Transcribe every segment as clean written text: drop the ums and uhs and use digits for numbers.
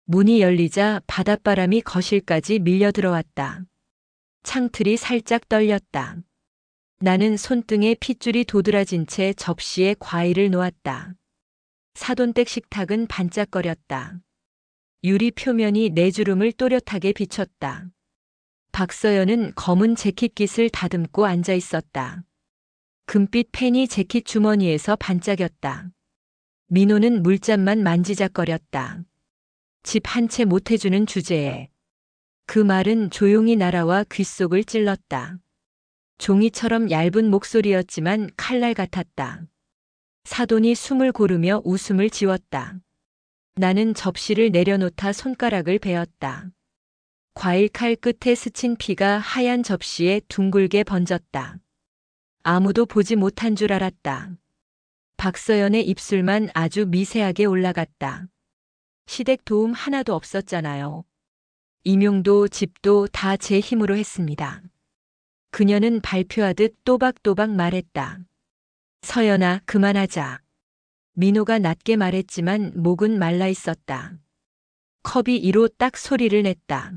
문이 열리자 바닷바람이 거실까지 밀려 들어왔다. 창틀이 살짝 떨렸다. 나는 손등에 핏줄이 도드라진 채 접시에 과일을 놓았다. 사돈댁 식탁은 반짝거렸다. 유리 표면이 내 주름을 또렷하게 비췄다. 박서연은 검은 재킷깃을 다듬고 앉아 있었다. 금빛 펜이 재킷 주머니에서 반짝였다. 민호는 물잔만 만지작거렸다. 집 한 채 못 해주는 주제에. 그 말은 조용히 날아와 귓속을 찔렀다. 종이처럼 얇은 목소리였지만 칼날 같았다. 사돈이 숨을 고르며 웃음을 지웠다. 나는 접시를 내려놓다 손가락을 베었다. 과일 칼 끝에 스친 피가 하얀 접시에 둥글게 번졌다. 아무도 보지 못한 줄 알았다. 박서연의 입술만 아주 미세하게 올라갔다. 시댁 도움 하나도 없었잖아요. 임용도 집도 다 제 힘으로 했습니다. 그녀는 발표하듯 또박또박 말했다. 서연아, 그만하자. 민호가 낮게 말했지만 목은 말라 있었다. 컵이 이로 딱 소리를 냈다.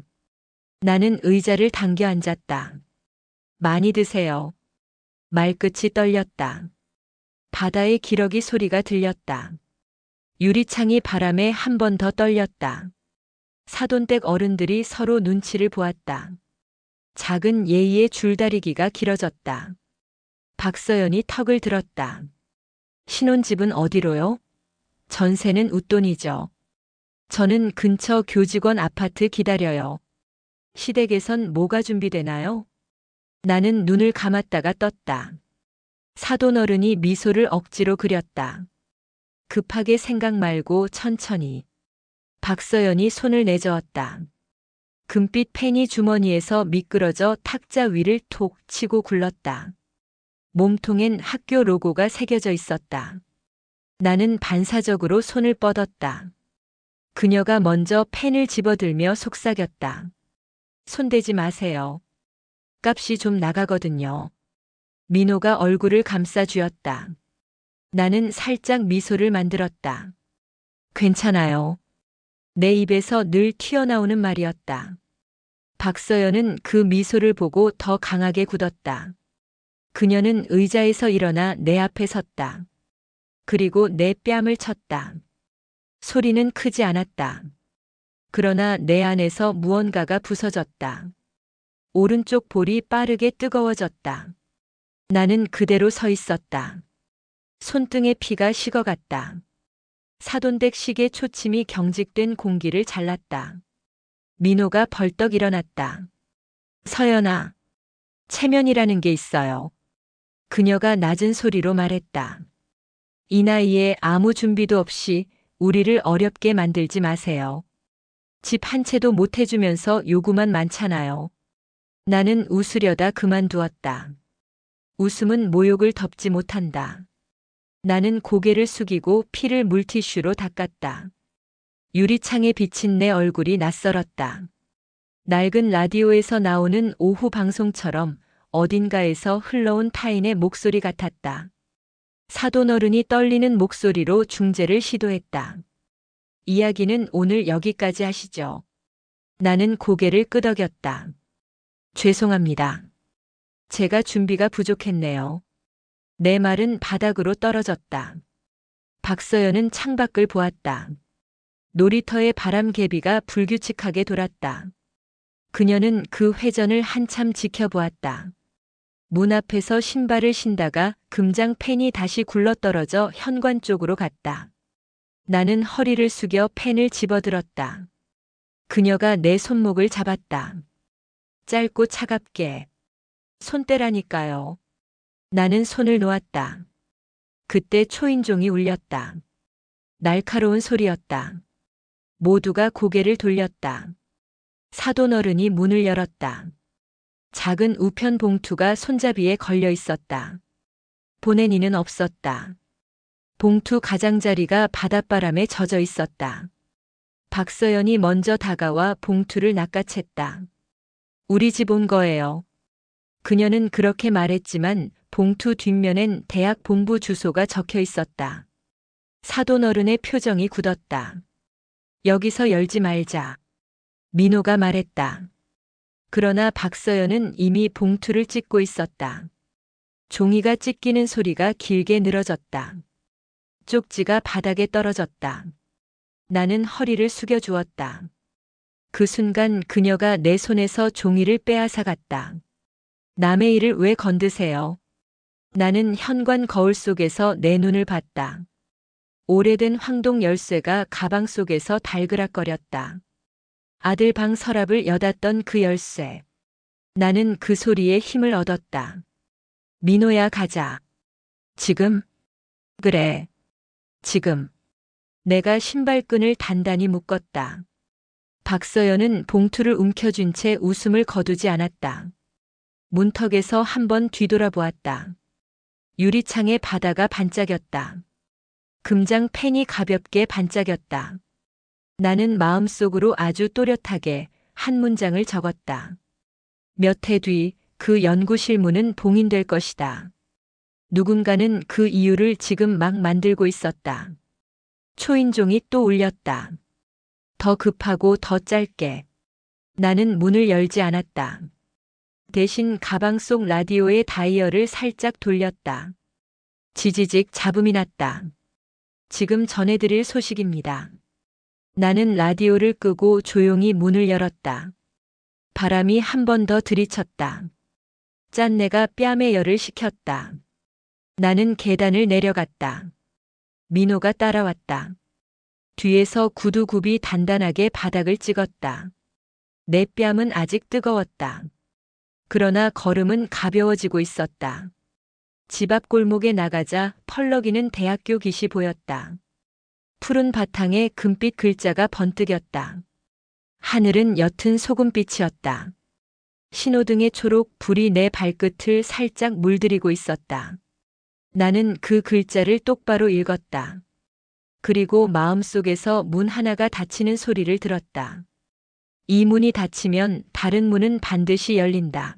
나는 의자를 당겨 앉았다. 많이 드세요. 말끝이 떨렸다. 바다의 기러기 소리가 들렸다. 유리창이 바람에 한 번 더 떨렸다. 사돈댁 어른들이 서로 눈치를 보았다. 작은 예의의 줄다리기가 길어졌다. 박서연이 턱을 들었다. 신혼집은 어디로요? 전세는 웃돈이죠. 저는 근처 교직원 아파트 기다려요. 시댁에선 뭐가 준비되나요? 나는 눈을 감았다가 떴다. 사돈어른이 미소를 억지로 그렸다. 급하게 생각 말고 천천히. 박서연이 손을 내저었다. 금빛 펜이 주머니에서 미끄러져 탁자 위를 톡 치고 굴렀다. 몸통엔 학교 로고가 새겨져 있었다. 나는 반사적으로 손을 뻗었다. 그녀가 먼저 펜을 집어들며 속삭였다. 손대지 마세요. 값이 좀 나가거든요. 민호가 얼굴을 감싸 쥐었다. 나는 살짝 미소를 만들었다. 괜찮아요. 내 입에서 늘 튀어나오는 말이었다. 박서연은 그 미소를 보고 더 강하게 굳었다. 그녀는 의자에서 일어나 내 앞에 섰다. 그리고 내 뺨을 쳤다. 소리는 크지 않았다. 그러나 내 안에서 무언가가 부서졌다. 오른쪽 볼이 빠르게 뜨거워졌다. 나는 그대로 서 있었다. 손등에 피가 식어갔다. 사돈댁 식의 초침이 경직된 공기를 잘랐다. 민호가 벌떡 일어났다. 서연아, 체면이라는 게 있어요. 그녀가 낮은 소리로 말했다. 이 나이에 아무 준비도 없이 우리를 어렵게 만들지 마세요. 집 한 채도 못 해주면서 요구만 많잖아요. 나는 웃으려다 그만두었다. 웃음은 모욕을 덮지 못한다. 나는 고개를 숙이고 피를 물티슈로 닦았다. 유리창에 비친 내 얼굴이 낯설었다. 낡은 라디오에서 나오는 오후 방송처럼 어딘가에서 흘러온 타인의 목소리 같았다. 사돈어른이 떨리는 목소리로 중재를 시도했다. 이야기는 오늘 여기까지 하시죠. 나는 고개를 끄덕였다. 죄송합니다. 제가 준비가 부족했네요. 내 말은 바닥으로 떨어졌다. 박서연은 창밖을 보았다. 놀이터의 바람개비가 불규칙하게 돌았다. 그녀는 그 회전을 한참 지켜보았다. 문 앞에서 신발을 신다가 금장 펜이 다시 굴러떨어져 현관 쪽으로 갔다. 나는 허리를 숙여 펜을 집어들었다. 그녀가 내 손목을 잡았다. 짧고 차갑게. 손대라니까요. 나는 손을 놓았다. 그때 초인종이 울렸다. 날카로운 소리였다. 모두가 고개를 돌렸다. 사돈어른이 문을 열었다. 작은 우편 봉투가 손잡이에 걸려 있었다. 보내니는 없었다. 봉투 가장자리가 바닷바람에 젖어 있었다. 박서연이 먼저 다가와 봉투를 낚아챘다. 우리 집 온 거예요. 그녀는 그렇게 말했지만 봉투 뒷면엔 대학 본부 주소가 적혀 있었다. 사돈어른의 표정이 굳었다. 여기서 열지 말자. 민호가 말했다. 그러나 박서연은 이미 봉투를 찢고 있었다. 종이가 찢기는 소리가 길게 늘어졌다. 쪽지가 바닥에 떨어졌다. 나는 허리를 숙여주었다. 그 순간 그녀가 내 손에서 종이를 빼앗아갔다. 남의 일을 왜 건드세요? 나는 현관 거울 속에서 내 눈을 봤다. 오래된 황동 열쇠가 가방 속에서 달그락거렸다. 아들 방 서랍을 여닫던 그 열쇠. 나는 그 소리에 힘을 얻었다. 민호야, 가자. 지금? 그래. 지금. 내가 신발끈을 단단히 묶었다. 박서연은 봉투를 움켜쥔 채 웃음을 거두지 않았다. 문턱에서 한번 뒤돌아보았다. 유리창에 바다가 반짝였다. 금장 펜이 가볍게 반짝였다. 나는 마음속으로 아주 또렷하게 한 문장을 적었다. 몇 해 뒤 그 연구실 문은 봉인될 것이다. 누군가는 그 이유를 지금 막 만들고 있었다. 초인종이 또 울렸다. 더 급하고 더 짧게. 나는 문을 열지 않았다. 대신 가방 속 라디오의 다이얼을 살짝 돌렸다. 지지직 잡음이 났다. 지금 전해드릴 소식입니다. 나는 라디오를 끄고 조용히 문을 열었다. 바람이 한 번 더 들이쳤다. 짠내가 뺨에 열을 식혔다. 나는 계단을 내려갔다. 민호가 따라왔다. 뒤에서 구두굽이 단단하게 바닥을 찍었다. 내 뺨은 아직 뜨거웠다. 그러나 걸음은 가벼워지고 있었다. 집 앞 골목에 나가자 펄럭이는 대학교 빛이 보였다. 푸른 바탕에 금빛 글자가 번뜩였다. 하늘은 옅은 소금빛이었다. 신호등의 초록 불이 내 발끝을 살짝 물들이고 있었다. 나는 그 글자를 똑바로 읽었다. 그리고 마음속에서 문 하나가 닫히는 소리를 들었다. 이 문이 닫히면 다른 문은 반드시 열린다.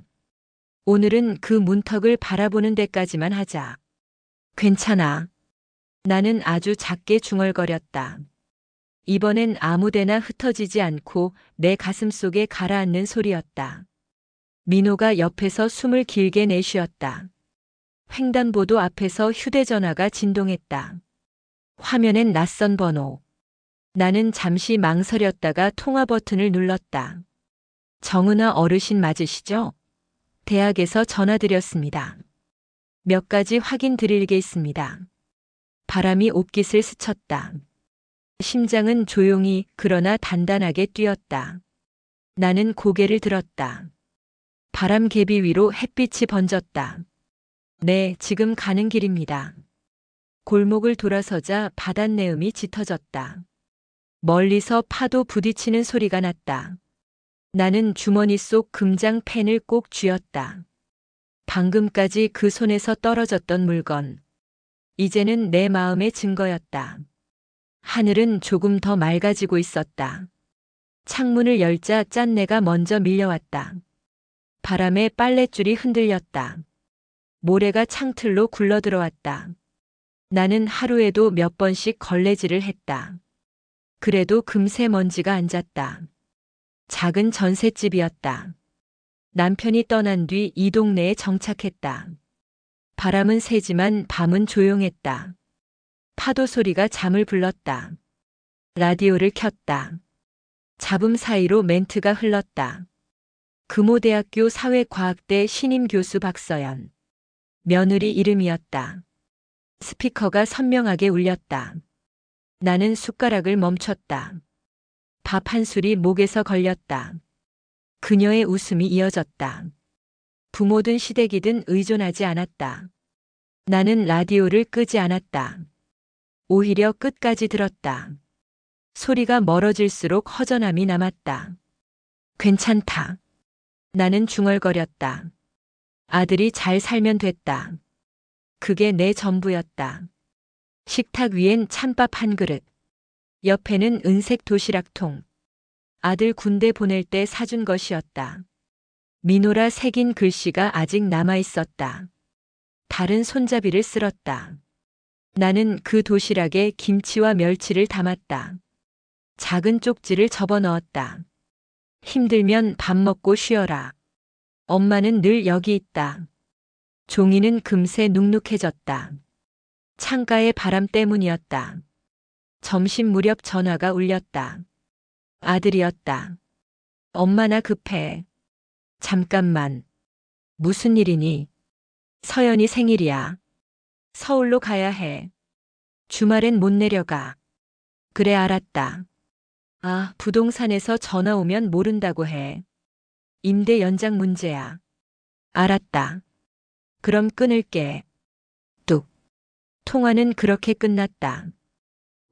오늘은 그 문턱을 바라보는 데까지만 하자. 괜찮아. 나는 아주 작게 중얼거렸다. 이번엔 아무데나 흩어지지 않고 내 가슴 속에 가라앉는 소리였다. 민호가 옆에서 숨을 길게 내쉬었다. 횡단보도 앞에서 휴대전화가 진동했다. 화면엔 낯선 번호. 나는 잠시 망설였다가 통화 버튼을 눌렀다. 정은아 어르신 맞으시죠? 대학에서 전화드렸습니다. 몇 가지 확인 드릴 게 있습니다. 바람이 옷깃을 스쳤다. 심장은 조용히 그러나 단단하게 뛰었다. 나는 고개를 들었다. 바람 개비 위로 햇빛이 번졌다. 네, 지금 가는 길입니다. 골목을 돌아서자 바닷내음이 짙어졌다. 멀리서 파도 부딪히는 소리가 났다. 나는 주머니 속 금장 펜을 꼭 쥐었다. 방금까지 그 손에서 떨어졌던 물건. 이제는 내 마음의 증거였다. 하늘은 조금 더 맑아지고 있었다. 창문을 열자 짠내가 먼저 밀려왔다. 바람에 빨랫줄이 흔들렸다. 모래가 창틀로 굴러들어왔다. 나는 하루에도 몇 번씩 걸레질을 했다. 그래도 금세 먼지가 앉았다. 작은 전셋집이었다. 남편이 떠난 뒤 이 동네에 정착했다. 바람은 세지만 밤은 조용했다. 파도 소리가 잠을 불렀다. 라디오를 켰다. 잡음 사이로 멘트가 흘렀다. 금호대학교 사회과학대 신임 교수 박서연. 며느리 이름이었다. 스피커가 선명하게 울렸다. 나는 숟가락을 멈췄다. 밥 한 술이 목에서 걸렸다. 그녀의 웃음이 이어졌다. 부모든 시댁이든 의존하지 않았다. 나는 라디오를 끄지 않았다. 오히려 끝까지 들었다. 소리가 멀어질수록 허전함이 남았다. 괜찮다. 나는 중얼거렸다. 아들이 잘 살면 됐다. 그게 내 전부였다. 식탁 위엔 찬밥 한 그릇. 옆에는 은색 도시락통. 아들 군대 보낼 때 사준 것이었다. 민호라 새긴 글씨가 아직 남아 있었다. 다른 손잡이를 쓸었다. 나는 그 도시락에 김치와 멸치를 담았다. 작은 쪽지를 접어 넣었다. 힘들면 밥 먹고 쉬어라. 엄마는 늘 여기 있다. 종이는 금세 눅눅해졌다. 창가의 바람 때문이었다. 점심 무렵 전화가 울렸다. 아들이었다. 엄마 나 급해. 잠깐만. 무슨 일이니? 서연이 생일이야. 서울로 가야 해. 주말엔 못 내려가. 그래 알았다. 아, 부동산에서 전화 오면 모른다고 해. 임대 연장 문제야. 알았다. 그럼 끊을게. 뚝. 통화는 그렇게 끝났다.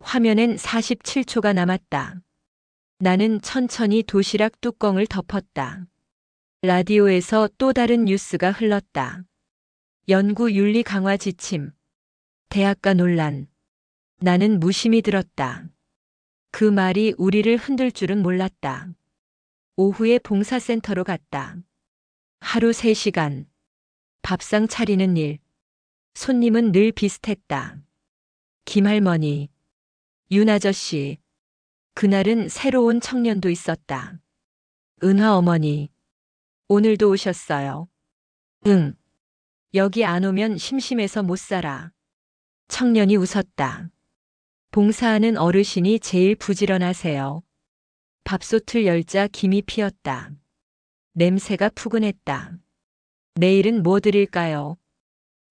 화면엔 47초가 남았다. 나는 천천히 도시락 뚜껑을 덮었다. 라디오에서 또 다른 뉴스가 흘렀다. 연구 윤리 강화 지침. 대학가 논란. 나는 무심히 들었다. 그 말이 우리를 흔들 줄은 몰랐다. 오후에 봉사센터로 갔다. 하루 3시간. 밥상 차리는 일. 손님은 늘 비슷했다. 김할머니. 윤아저씨. 그날은 새로운 청년도 있었다. 은화 어머니. 오늘도 오셨어요. 응. 여기 안 오면 심심해서 못 살아. 청년이 웃었다. 봉사하는 어르신이 제일 부지런하세요. 밥솥을 열자 김이 피었다. 냄새가 푸근했다. 내일은 뭐 드릴까요?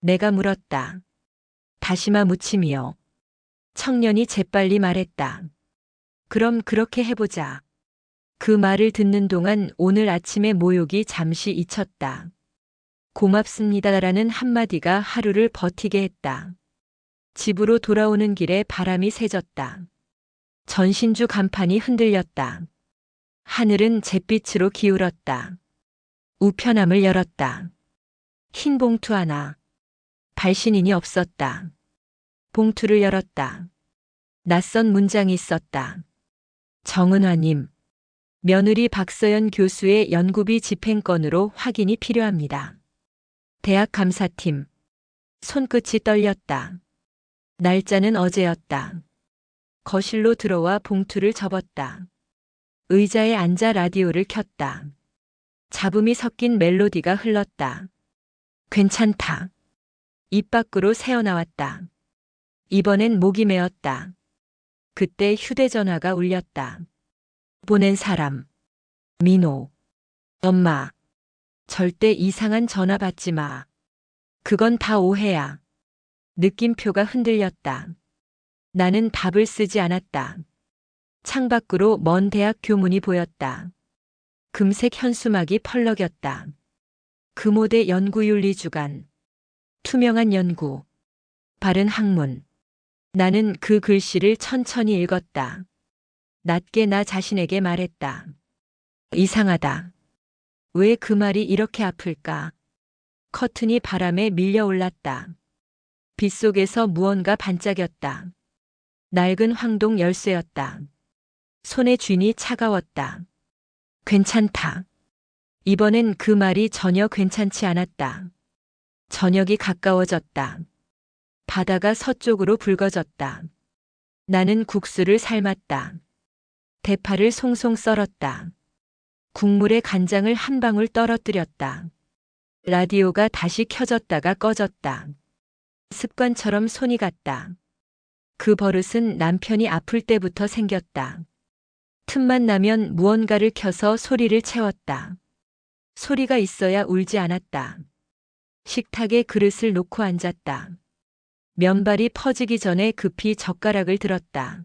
내가 물었다. 다시마 무침이요. 청년이 재빨리 말했다. 그럼 그렇게 해보자. 그 말을 듣는 동안 오늘 아침의 모욕이 잠시 잊혔다. 고맙습니다라는 한마디가 하루를 버티게 했다. 집으로 돌아오는 길에 바람이 세졌다. 전신주 간판이 흔들렸다. 하늘은 잿빛으로 기울었다. 우편함을 열었다. 흰 봉투 하나. 발신인이 없었다. 봉투를 열었다. 낯선 문장이 있었다. 정은화님. 며느리 박서연 교수의 연구비 집행건으로 확인이 필요합니다. 대학 감사팀. 손끝이 떨렸다. 날짜는 어제였다. 거실로 들어와 봉투를 접었다. 의자에 앉아 라디오를 켰다. 잡음이 섞인 멜로디가 흘렀다. 괜찮다. 입 밖으로 새어나왔다. 이번엔 목이 메었다. 그때 휴대전화가 울렸다. 보낸 사람. 민호. 엄마. 절대 이상한 전화 받지 마. 그건 다 오해야. 느낌표가 흔들렸다. 나는 답을 쓰지 않았다. 창밖으로 먼 대학 교문이 보였다. 금색 현수막이 펄럭였다. 금오대 연구윤리주간. 투명한 연구. 바른 학문. 나는 그 글씨를 천천히 읽었다. 낮게 나 자신에게 말했다. 이상하다. 왜 그 말이 이렇게 아플까? 커튼이 바람에 밀려 올랐다. 빗속에서 무언가 반짝였다. 낡은 황동 열쇠였다. 손의 쥔이 차가웠다. 괜찮다. 이번엔 그 말이 전혀 괜찮지 않았다. 저녁이 가까워졌다. 바다가 서쪽으로 붉어졌다. 나는 국수를 삶았다. 대파를 송송 썰었다. 국물에 간장을 한 방울 떨어뜨렸다. 라디오가 다시 켜졌다가 꺼졌다. 습관처럼 손이 갔다. 그 버릇은 남편이 아플 때부터 생겼다. 틈만 나면 무언가를 켜서 소리를 채웠다. 소리가 있어야 울지 않았다. 식탁에 그릇을 놓고 앉았다. 면발이 퍼지기 전에 급히 젓가락을 들었다.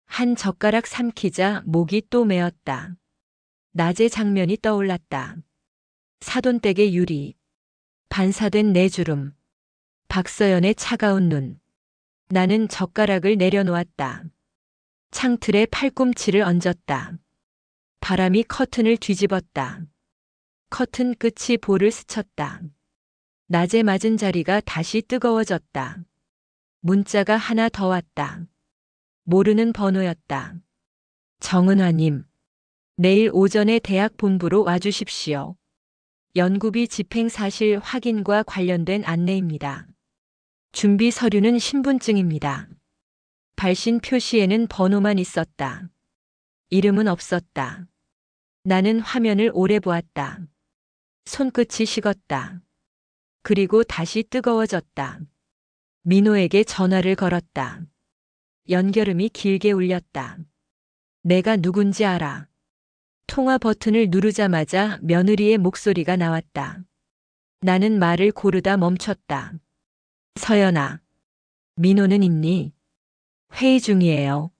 한 젓가락 삼키자 목이 또 메었다. 낮의 장면이 떠올랐다. 사돈댁의 유리. 반사된 네 주름. 박서연의 차가운 눈. 나는 젓가락을 내려놓았다. 창틀에 팔꿈치를 얹었다. 바람이 커튼을 뒤집었다. 커튼 끝이 볼을 스쳤다. 낮에 맞은 자리가 다시 뜨거워졌다. 문자가 하나 더 왔다. 모르는 번호였다. 정은화님. 내일 오전에 대학 본부로 와주십시오. 연구비 집행 사실 확인과 관련된 안내입니다. 준비 서류는 신분증입니다. 발신 표시에는 번호만 있었다. 이름은 없었다. 나는 화면을 오래 보았다. 손끝이 식었다. 그리고 다시 뜨거워졌다. 민호에게 전화를 걸었다. 연결음이 길게 울렸다. 내가 누군지 알아. 통화 버튼을 누르자마자 며느리의 목소리가 나왔다. 나는 말을 고르다 멈췄다. 서연아, 민호는 있니? 회의 중이에요.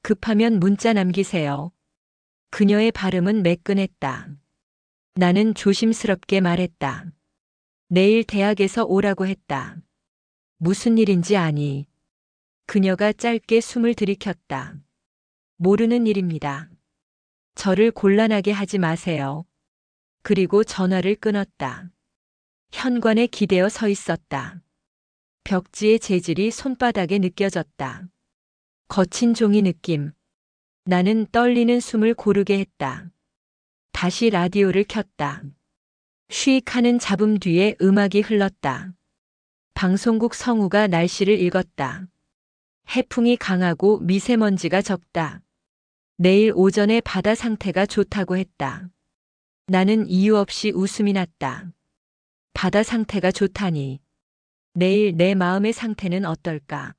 급하면 문자 남기세요. 그녀의 발음은 매끈했다. 나는 조심스럽게 말했다. 내일 대학에서 오라고 했다. 무슨 일인지 아니? 그녀가 짧게 숨을 들이켰다. 모르는 일입니다. 저를 곤란하게 하지 마세요. 그리고 전화를 끊었다. 현관에 기대어 서 있었다. 벽지의 재질이 손바닥에 느껴졌다. 거친 종이 느낌. 나는 떨리는 숨을 고르게 했다. 다시 라디오를 켰다. 쉬익 하는 잡음 뒤에 음악이 흘렀다. 방송국 성우가 날씨를 읽었다. 해풍이 강하고 미세먼지가 적다. 내일 오전에 바다 상태가 좋다고 했다. 나는 이유 없이 웃음이 났다. 바다 상태가 좋다니. 내일 내 마음의 상태는 어떨까?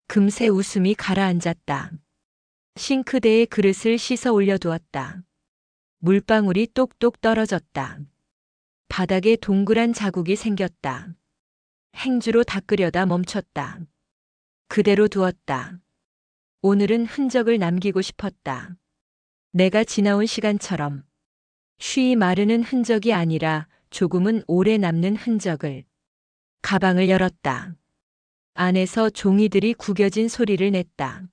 금세 웃음이 가라앉았다. 싱크대에 그릇을 씻어 올려두었다. 물방울이 똑똑 떨어졌다. 바닥에 동그란 자국이 생겼다. 행주로 닦으려다 멈췄다. 그대로 두었다. 오늘은 흔적을 남기고 싶었다. 내가 지나온 시간처럼. 쉬이 마르는 흔적이 아니라 조금은 오래 남는 흔적을. 가방을 열었다. 안에서 종이들이 구겨진 소리를 냈다.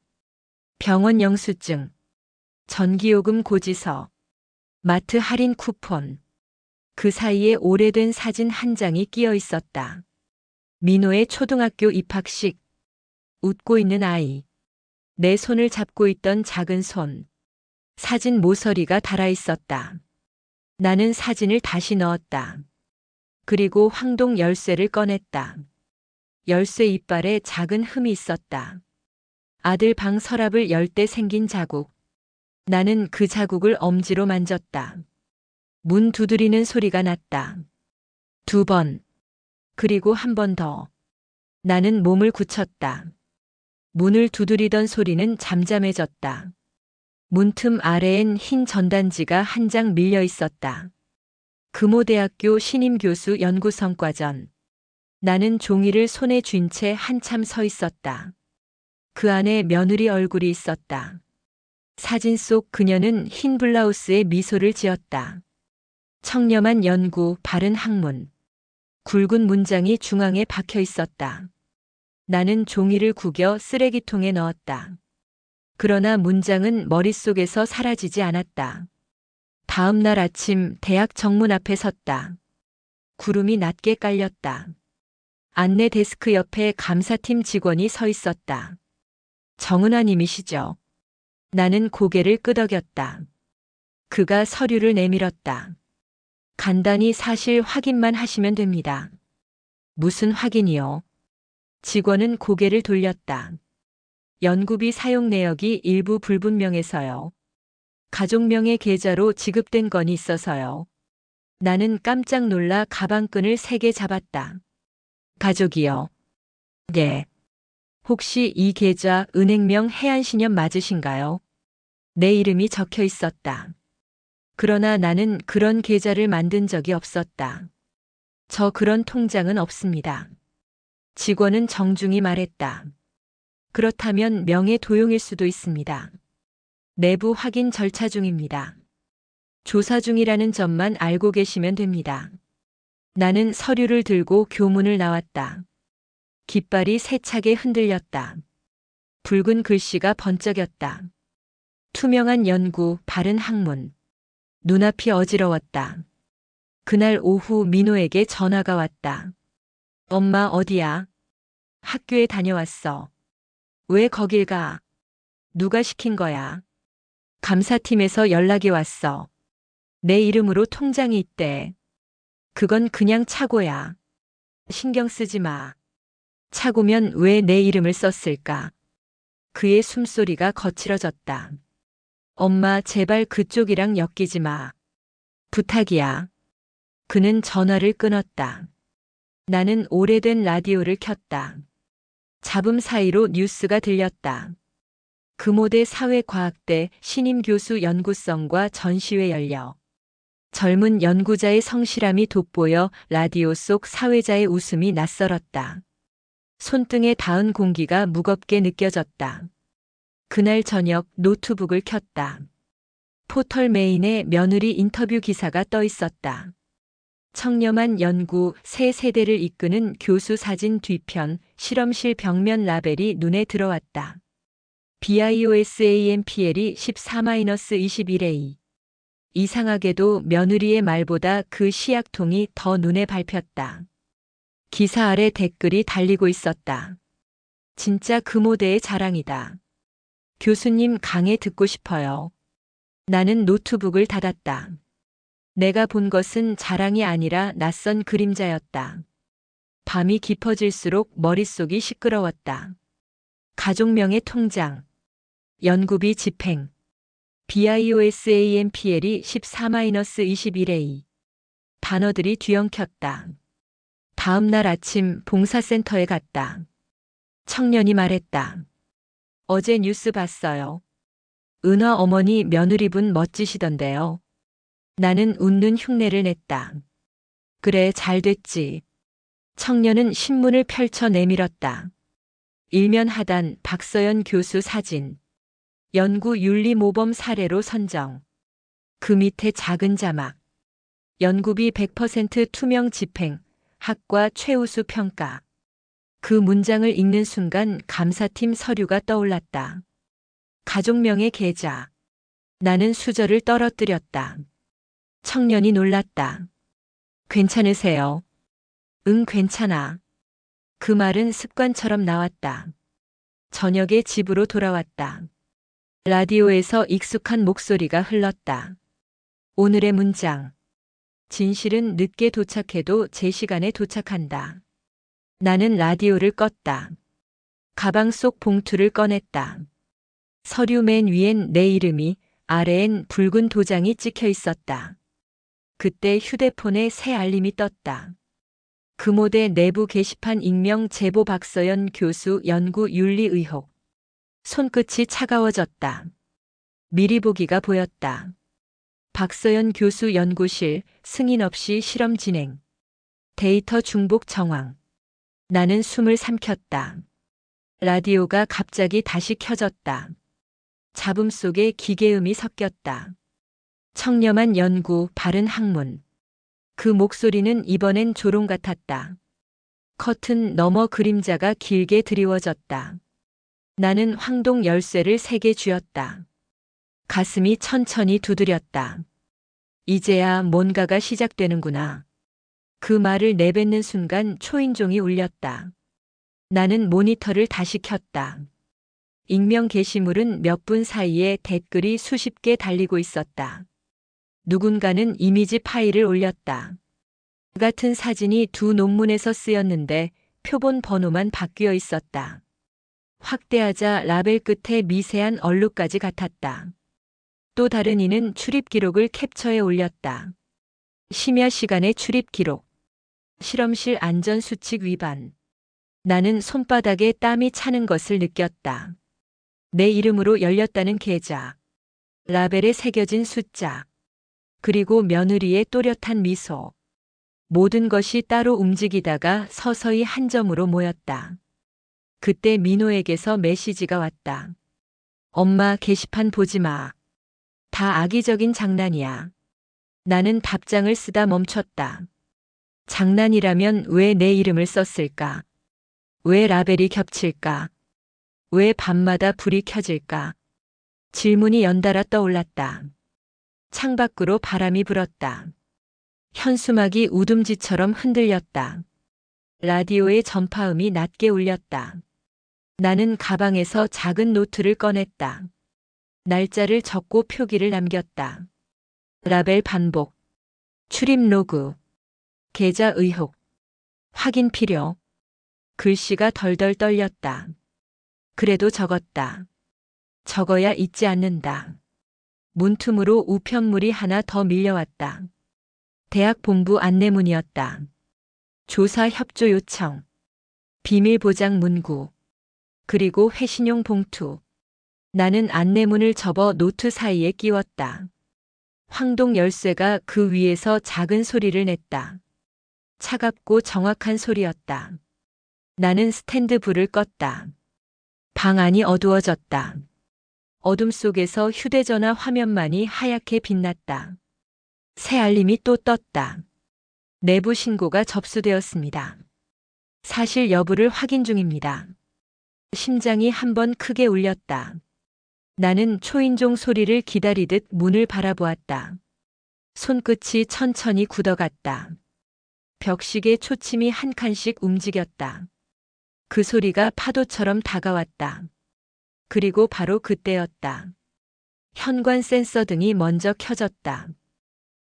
병원 영수증, 전기요금 고지서, 마트 할인 쿠폰. 그 사이에 오래된 사진 한 장이 끼어 있었다. 민호의 초등학교 입학식. 웃고 있는 아이. 내 손을 잡고 있던 작은 손. 사진 모서리가 달아 있었다. 나는 사진을 다시 넣었다. 그리고 황동 열쇠를 꺼냈다. 열쇠 이빨에 작은 흠이 있었다. 아들 방 서랍을 열 때 생긴 자국. 나는 그 자국을 엄지로 만졌다. 문 두드리는 소리가 났다. 2번. 그리고 한 번 더. 나는 몸을 굳혔다. 문을 두드리던 소리는 잠잠해졌다. 문틈 아래엔 흰 전단지가 한 장 밀려 있었다. 금호대학교 신임교수 연구성과전. 나는 종이를 손에 쥔 채 한참 서 있었다. 그 안에 며느리 얼굴이 있었다. 사진 속 그녀는 흰 블라우스에 미소를 지었다. 청렴한 연구, 바른 학문. 굵은 문장이 중앙에 박혀 있었다. 나는 종이를 구겨 쓰레기통에 넣었다. 그러나 문장은 머릿속에서 사라지지 않았다. 다음 날 아침 대학 정문 앞에 섰다. 구름이 낮게 깔렸다. 안내 데스크 옆에 감사팀 직원이 서 있었다. 정은아님이시죠? 나는 고개를 끄덕였다. 그가 서류를 내밀었다. 간단히 사실 확인만 하시면 됩니다. 무슨 확인이요? 직원은 고개를 돌렸다. 연구비 사용 내역이 일부 불분명해서요. 가족명의 계좌로 지급된 건이 있어서요. 나는 깜짝 놀라 가방끈을 3개 잡았다. 가족이요? 네. 혹시 이 계좌 은행명 해안신협 맞으신가요? 내 이름이 적혀 있었다. 그러나 나는 그런 계좌를 만든 적이 없었다. 저 그런 통장은 없습니다. 직원은 정중히 말했다. 그렇다면 명의 도용일 수도 있습니다. 내부 확인 절차 중입니다. 조사 중이라는 점만 알고 계시면 됩니다. 나는 서류를 들고 교문을 나왔다. 깃발이 세차게 흔들렸다. 붉은 글씨가 번쩍였다. 투명한 연구, 바른 학문. 눈앞이 어지러웠다. 그날 오후 민호에게 전화가 왔다. 엄마 어디야? 학교에 다녀왔어. 왜 거길 가? 누가 시킨 거야? 감사팀에서 연락이 왔어. 내 이름으로 통장이 있대. 그건 그냥 착오야. 신경 쓰지 마. 착오면 왜 내 이름을 썼을까? 그의 숨소리가 거칠어졌다. 엄마, 제발 그쪽이랑 엮이지 마. 부탁이야. 그는 전화를 끊었다. 나는 오래된 라디오를 켰다. 잡음 사이로 뉴스가 들렸다. 금호대 사회과학대 신임 교수 연구성과 전시회 열려. 젊은 연구자의 성실함이 돋보여 라디오 속 사회자의 웃음이 낯설었다. 손등에 닿은 공기가 무겁게 느껴졌다. 그날 저녁 노트북을 켰다. 포털 메인에 며느리 인터뷰 기사가 떠 있었다. 청렴한 연구 새 세대를 이끄는 교수 사진 뒤편 실험실 벽면 라벨이 눈에 들어왔다. BIOSAMPL이 14-21A. 이상하게도 며느리의 말보다 그 시약통이 더 눈에 밟혔다. 기사 아래 댓글이 달리고 있었다. 진짜 금호대의 자랑이다. 교수님 강해 듣고 싶어요. 나는 노트북을 닫았다. 내가 본 것은 자랑이 아니라 낯선 그림자였다. 밤이 깊어질수록 머릿속이 시끄러웠다. 가족명의 통장, 연구비 집행, BIOSAMPL이 14-21A. 단어들이 뒤엉켰다. 다음 날 아침 봉사센터에 갔다. 청년이 말했다. 어제 뉴스 봤어요. 은화 어머니 며느리분 멋지시던데요. 나는 웃는 흉내를 냈다. 그래, 잘 됐지. 청년은 신문을 펼쳐 내밀었다. 일면 하단 박서연 교수 사진. 연구 윤리 모범 사례로 선정. 그 밑에 작은 자막. 연구비 100% 투명 집행. 학과 최우수 평가. 그 문장을 읽는 순간 감사팀 서류가 떠올랐다. 가족명의 계좌. 나는 수저를 떨어뜨렸다. 청년이 놀랐다. 괜찮으세요? 응, 괜찮아. 그 말은 습관처럼 나왔다. 저녁에 집으로 돌아왔다. 라디오에서 익숙한 목소리가 흘렀다. 오늘의 문장. 진실은 늦게 도착해도 제 시간에 도착한다. 나는 라디오를 껐다. 가방 속 봉투를 꺼냈다. 서류 맨 위엔 내 이름이, 아래엔 붉은 도장이 찍혀 있었다. 그때 휴대폰에 새 알림이 떴다. 금호대 내부 게시판 익명 제보 박서연 교수 연구 윤리 의혹. 손끝이 차가워졌다. 미리 보기가 보였다. 박서연 교수 연구실 승인 없이 실험 진행. 데이터 중복 정황. 나는 숨을 삼켰다. 라디오가 갑자기 다시 켜졌다. 잡음 속에 기계음이 섞였다. 청렴한 연구, 바른 학문. 그 목소리는 이번엔 조롱 같았다. 커튼 너머 그림자가 길게 드리워졌다. 나는 황동 열쇠를 3개 쥐었다. 가슴이 천천히 두드렸다. 이제야 뭔가가 시작되는구나. 그 말을 내뱉는 순간 초인종이 울렸다. 나는 모니터를 다시 켰다. 익명 게시물은 몇 분 사이에 댓글이 수십 개 달리고 있었다. 누군가는 이미지 파일을 올렸다. 같은 사진이 2 논문에서 쓰였는데 표본 번호만 바뀌어 있었다. 확대하자 라벨 끝에 미세한 얼룩까지 같았다. 또 다른 이는 출입 기록을 캡처해 올렸다. 심야 시간의 출입 기록. 실험실 안전 수칙 위반. 나는 손바닥에 땀이 차는 것을 느꼈다. 내 이름으로 열렸다는 계좌. 라벨에 새겨진 숫자. 그리고 며느리의 또렷한 미소. 모든 것이 따로 움직이다가 서서히 한 점으로 모였다. 그때 민호에게서 메시지가 왔다. 엄마, 게시판 보지 마. 다 악의적인 장난이야. 나는 답장을 쓰다 멈췄다. 장난이라면 왜 내 이름을 썼을까? 왜 라벨이 겹칠까? 왜 밤마다 불이 켜질까? 질문이 연달아 떠올랐다. 창밖으로 바람이 불었다. 현수막이 우듬지처럼 흔들렸다. 라디오의 전파음이 낮게 울렸다. 나는 가방에서 작은 노트를 꺼냈다. 날짜를 적고 표기를 남겼다. 라벨 반복. 출입 로그. 계좌 의혹. 확인 필요. 글씨가 덜덜 떨렸다. 그래도 적었다. 적어야 잊지 않는다. 문틈으로 우편물이 하나 더 밀려왔다. 대학 본부 안내문이었다. 조사 협조 요청, 비밀 보장 문구, 그리고 회신용 봉투. 나는 안내문을 접어 노트 사이에 끼웠다. 황동 열쇠가 그 위에서 작은 소리를 냈다. 차갑고 정확한 소리였다. 나는 스탠드 불을 껐다. 방 안이 어두워졌다. 어둠 속에서 휴대전화 화면만이 하얗게 빛났다. 새 알림이 또 떴다. 내부 신고가 접수되었습니다. 사실 여부를 확인 중입니다. 심장이 한번 크게 울렸다. 나는 초인종 소리를 기다리듯 문을 바라보았다. 손끝이 천천히 굳어갔다. 벽식의 초침이 한 칸씩 움직였다. 그 소리가 파도처럼 다가왔다. 그리고 바로 그때였다. 현관 센서 등이 먼저 켜졌다.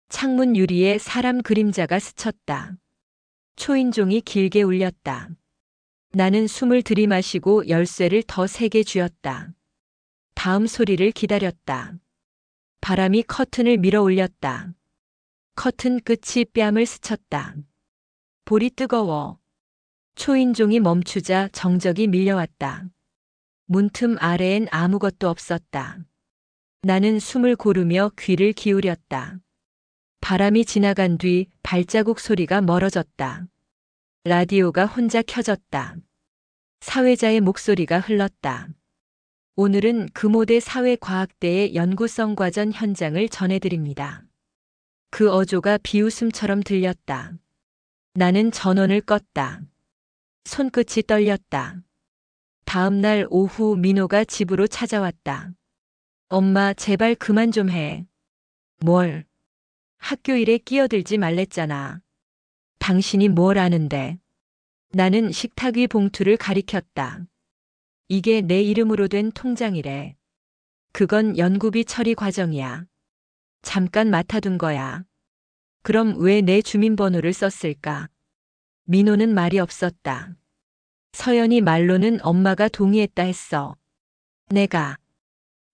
창문 유리에 사람 그림자가 스쳤다. 초인종이 길게 울렸다. 나는 숨을 들이마시고 열쇠를 더 세게 쥐었다. 다음 소리를 기다렸다. 바람이 커튼을 밀어 올렸다. 커튼 끝이 뺨을 스쳤다. 볼이 뜨거워. 초인종이 멈추자 정적이 밀려왔다. 문틈 아래엔 아무것도 없었다. 나는 숨을 고르며 귀를 기울였다. 바람이 지나간 뒤 발자국 소리가 멀어졌다. 라디오가 혼자 켜졌다. 사회자의 목소리가 흘렀다. 오늘은 금호대 사회과학대의 연구성 과전 현장을 전해드립니다. 그 어조가 비웃음처럼 들렸다. 나는 전원을 껐다. 손끝이 떨렸다. 다음 날 오후 민호가 집으로 찾아왔다. 엄마, 제발 그만 좀 해. 뭘? 학교 일에 끼어들지 말랬잖아. 당신이 뭘 아는데. 나는 식탁 위 봉투를 가리켰다. 이게 내 이름으로 된 통장이래. 그건 연구비 처리 과정이야. 잠깐 맡아둔 거야. 그럼 왜 내 주민번호를 썼을까? 민호는 말이 없었다. 서연이 말로는 엄마가 동의했다 했어. 내가.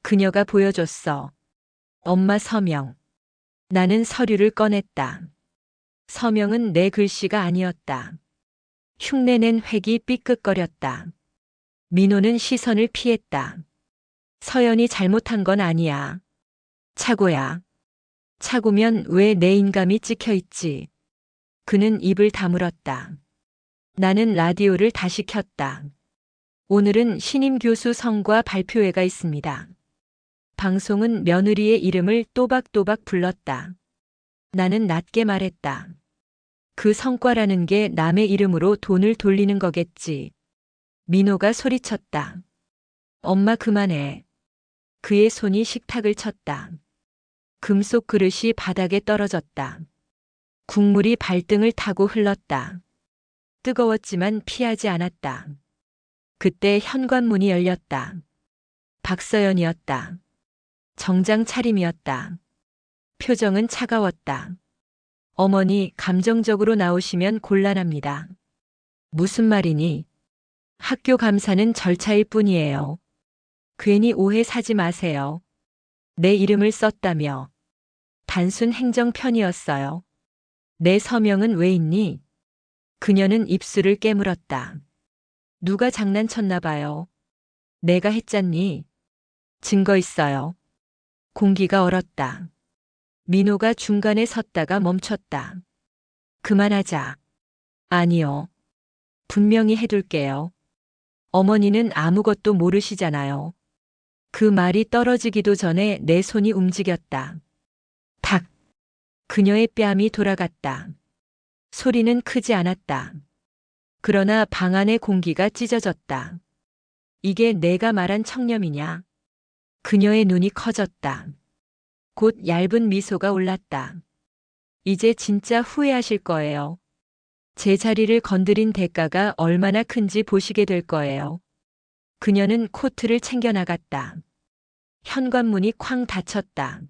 그녀가 보여줬어. 엄마 서명. 나는 서류를 꺼냈다. 서명은 내 글씨가 아니었다. 흉내낸 획이 삐끗거렸다. 민호는 시선을 피했다. 서연이 잘못한 건 아니야. 착오야. 착오면 왜 내 인감이 찍혀있지? 그는 입을 다물었다. 나는 라디오를 다시 켰다. 오늘은 신임 교수 성과 발표회가 있습니다. 방송은 며느리의 이름을 또박또박 불렀다. 나는 낮게 말했다. 그 성과라는 게 남의 이름으로 돈을 돌리는 거겠지. 민호가 소리쳤다. 엄마 그만해. 그의 손이 식탁을 쳤다. 금속 그릇이 바닥에 떨어졌다. 국물이 발등을 타고 흘렀다. 뜨거웠지만 피하지 않았다. 그때 현관문이 열렸다. 박서연이었다. 정장 차림이었다. 표정은 차가웠다. 어머니, 감정적으로 나오시면 곤란합니다. 무슨 말이니? 학교 감사는 절차일 뿐이에요. 괜히 오해 사지 마세요. 내 이름을 썼다며. 단순 행정편이었어요. 내 서명은 왜 있니? 그녀는 입술을 깨물었다. 누가 장난쳤나 봐요. 내가 했잖니. 증거 있어요. 공기가 얼었다. 민호가 중간에 섰다가 멈췄다. 그만하자. 아니요. 분명히 해둘게요. 어머니는 아무것도 모르시잖아요. 그 말이 떨어지기도 전에 내 손이 움직였다. 탁. 그녀의 뺨이 돌아갔다. 소리는 크지 않았다. 그러나 방 안의 공기가 찢어졌다. 이게 내가 말한 청렴이냐? 그녀의 눈이 커졌다. 곧 얇은 미소가 올랐다. 이제 진짜 후회하실 거예요. 제 자리를 건드린 대가가 얼마나 큰지 보시게 될 거예요. 그녀는 코트를 챙겨 나갔다. 현관문이 쾅 닫혔다.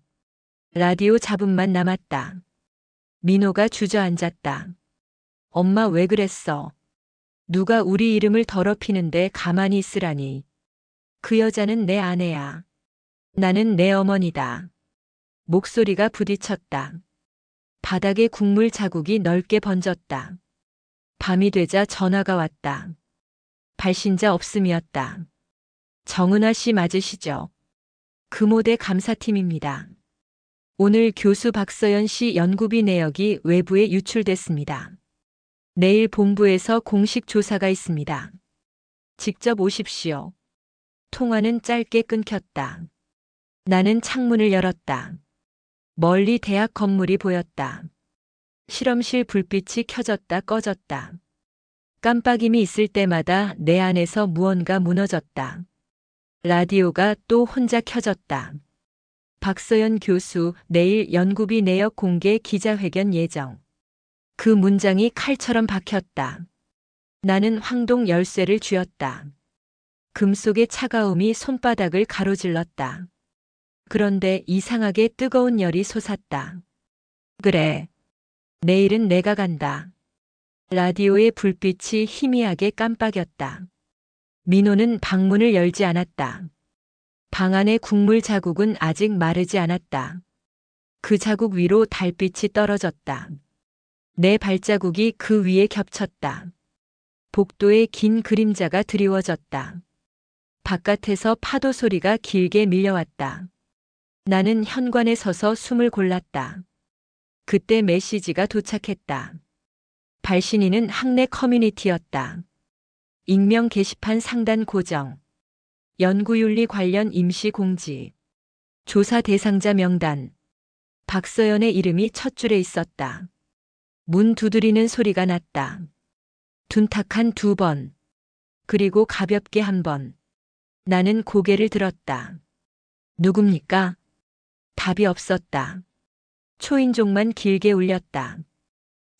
라디오 잡음만 남았다. 민호가 주저앉았다. 엄마 왜 그랬어? 누가 우리 이름을 더럽히는데 가만히 있으라니. 그 여자는 내 아내야. 나는 내 어머니다. 목소리가 부딪혔다. 바닥에 국물 자국이 넓게 번졌다. 밤이 되자 전화가 왔다. 발신자 없음이었다. 정은하 씨 맞으시죠? 금호대 감사팀입니다. 오늘 교수 박서연 씨 연구비 내역이 외부에 유출됐습니다. 내일 본부에서 공식 조사가 있습니다. 직접 오십시오. 통화는 짧게 끊겼다. 나는 창문을 열었다. 멀리 대학 건물이 보였다. 실험실 불빛이 켜졌다 꺼졌다. 깜빡임이 있을 때마다 내 안에서 무언가 무너졌다. 라디오가 또 혼자 켜졌다. 박서연 교수 내일 연구비 내역 공개 기자회견 예정. 그 문장이 칼처럼 박혔다. 나는 황동 열쇠를 쥐었다. 금속의 차가움이 손바닥을 가로질렀다. 그런데 이상하게 뜨거운 열이 솟았다. 그래. 내일은 내가 간다. 라디오의 불빛이 희미하게 깜빡였다. 민호는 방문을 열지 않았다. 방 안의 국물 자국은 아직 마르지 않았다. 그 자국 위로 달빛이 떨어졌다. 내 발자국이 그 위에 겹쳤다. 복도에 긴 그림자가 드리워졌다. 바깥에서 파도 소리가 길게 밀려왔다. 나는 현관에 서서 숨을 골랐다. 그때 메시지가 도착했다. 발신인은 학내 커뮤니티였다. 익명 게시판 상단 고정. 연구윤리 관련 임시 공지. 조사 대상자 명단. 박서연의 이름이 첫 줄에 있었다. 문 두드리는 소리가 났다. 둔탁한 2번. 그리고 가볍게 1번. 나는 고개를 들었다. 누굽니까? 답이 없었다. 초인종만 길게 울렸다.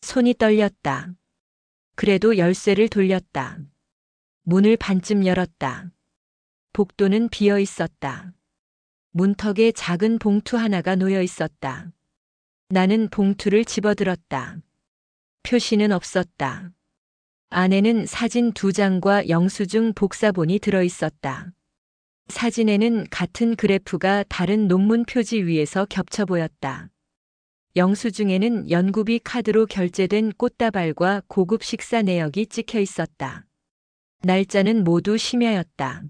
손이 떨렸다. 그래도 열쇠를 돌렸다. 문을 반쯤 열었다. 복도는 비어 있었다. 문턱에 작은 봉투 하나가 놓여 있었다. 나는 봉투를 집어들었다. 표시는 없었다. 안에는 사진 2장과 영수증 복사본이 들어 있었다. 사진에는 같은 그래프가 다른 논문 표지 위에서 겹쳐 보였다. 영수증에는 연구비 카드로 결제된 꽃다발과 고급 식사 내역이 찍혀 있었다. 날짜는 모두 심야였다.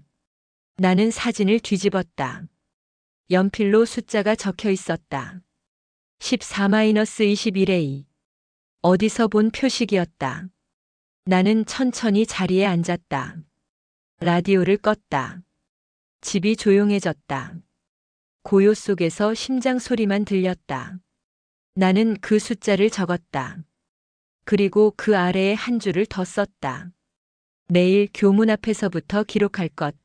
나는 사진을 뒤집었다. 연필로 숫자가 적혀 있었다. 14-21A. 어디서 본 표식이었다. 나는 천천히 자리에 앉았다. 라디오를 껐다. 집이 조용해졌다. 고요 속에서 심장 소리만 들렸다. 나는 그 숫자를 적었다. 그리고 그 아래에 한 줄을 더 썼다. 내일 교문 앞에서부터 기록할 것.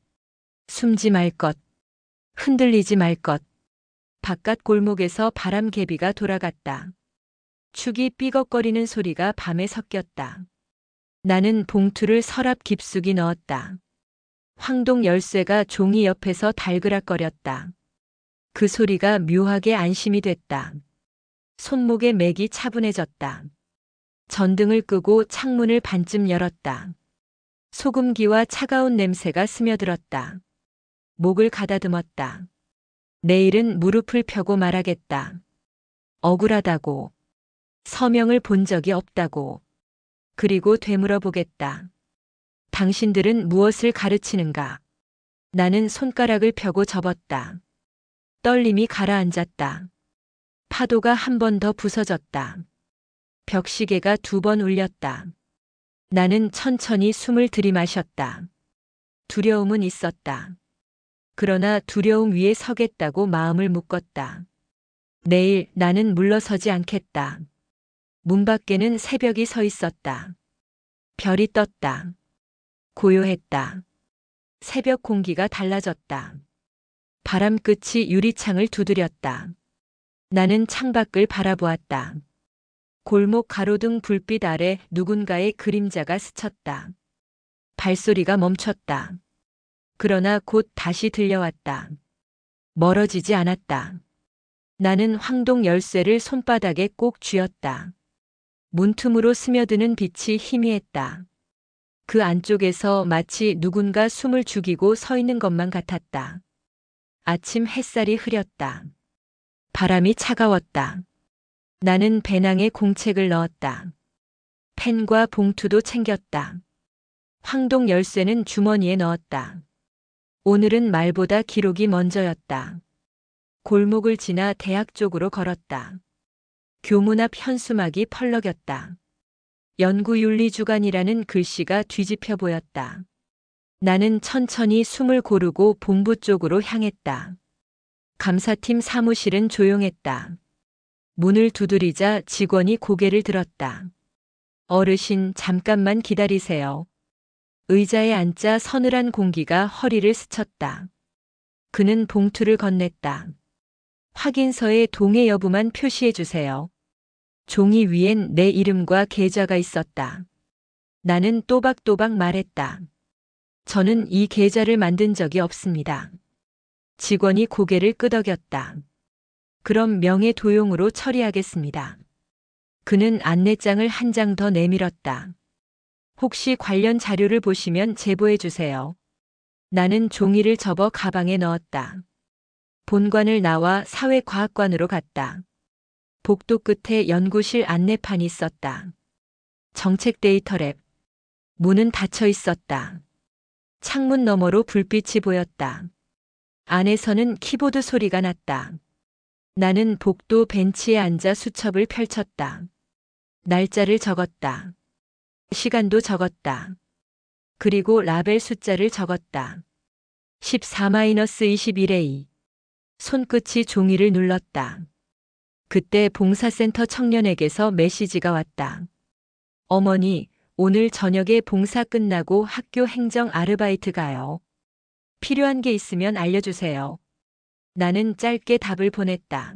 숨지 말 것. 흔들리지 말 것. 바깥 골목에서 바람개비가 돌아갔다. 축이 삐걱거리는 소리가 밤에 섞였다. 나는 봉투를 서랍 깊숙이 넣었다. 황동 열쇠가 종이 옆에서 달그락거렸다. 그 소리가 묘하게 안심이 됐다. 손목에 맥이 차분해졌다. 전등을 끄고 창문을 반쯤 열었다. 소금기와 차가운 냄새가 스며들었다. 목을 가다듬었다. 내일은 무릎을 펴고 말하겠다. 억울하다고. 서명을 본 적이 없다고. 그리고 되물어 보겠다. 당신들은 무엇을 가르치는가? 나는 손가락을 펴고 접었다. 떨림이 가라앉았다. 파도가 한 번 더 부서졌다. 벽시계가 2번 울렸다. 나는 천천히 숨을 들이마셨다. 두려움은 있었다. 그러나 두려움 위에 서겠다고 마음을 묶었다. 내일 나는 물러서지 않겠다. 문 밖에는 새벽이 서 있었다. 별이 떴다. 고요했다. 새벽 공기가 달라졌다. 바람 끝이 유리창을 두드렸다. 나는 창밖을 바라보았다. 골목 가로등 불빛 아래 누군가의 그림자가 스쳤다. 발소리가 멈췄다. 그러나 곧 다시 들려왔다. 멀어지지 않았다. 나는 황동 열쇠를 손바닥에 꼭 쥐었다. 문틈으로 스며드는 빛이 희미했다. 그 안쪽에서 마치 누군가 숨을 죽이고 서 있는 것만 같았다. 아침 햇살이 흐렸다. 바람이 차가웠다. 나는 배낭에 공책을 넣었다. 펜과 봉투도 챙겼다. 황동 열쇠는 주머니에 넣었다. 오늘은 말보다 기록이 먼저였다. 골목을 지나 대학 쪽으로 걸었다. 교문 앞 현수막이 펄럭였다. 연구윤리주간이라는 글씨가 뒤집혀 보였다. 나는 천천히 숨을 고르고 본부 쪽으로 향했다. 감사팀 사무실은 조용했다. 문을 두드리자 직원이 고개를 들었다. 어르신, 잠깐만 기다리세요. 의자에 앉자 서늘한 공기가 허리를 스쳤다. 그는 봉투를 건넸다. 확인서에 동의 여부만 표시해 주세요. 종이 위엔 내 이름과 계좌가 있었다. 나는 또박또박 말했다. 저는 이 계좌를 만든 적이 없습니다. 직원이 고개를 끄덕였다. 그럼 명예도용으로 처리하겠습니다. 그는 안내장을 한 장 더 내밀었다. 혹시 관련 자료를 보시면 제보해 주세요. 나는 종이를 접어 가방에 넣었다. 본관을 나와 사회과학관으로 갔다. 복도 끝에 연구실 안내판이 있었다. 정책 데이터 랩. 문은 닫혀 있었다. 창문 너머로 불빛이 보였다. 안에서는 키보드 소리가 났다. 나는 복도 벤치에 앉아 수첩을 펼쳤다. 날짜를 적었다. 시간도 적었다. 그리고 라벨 숫자를 적었다. 14-21A. 손끝이 종이를 눌렀다. 그때 봉사센터 청년에게서 메시지가 왔다. 어머니, 오늘 저녁에 봉사 끝나고 학교 행정 아르바이트 가요. 필요한 게 있으면 알려주세요. 나는 짧게 답을 보냈다.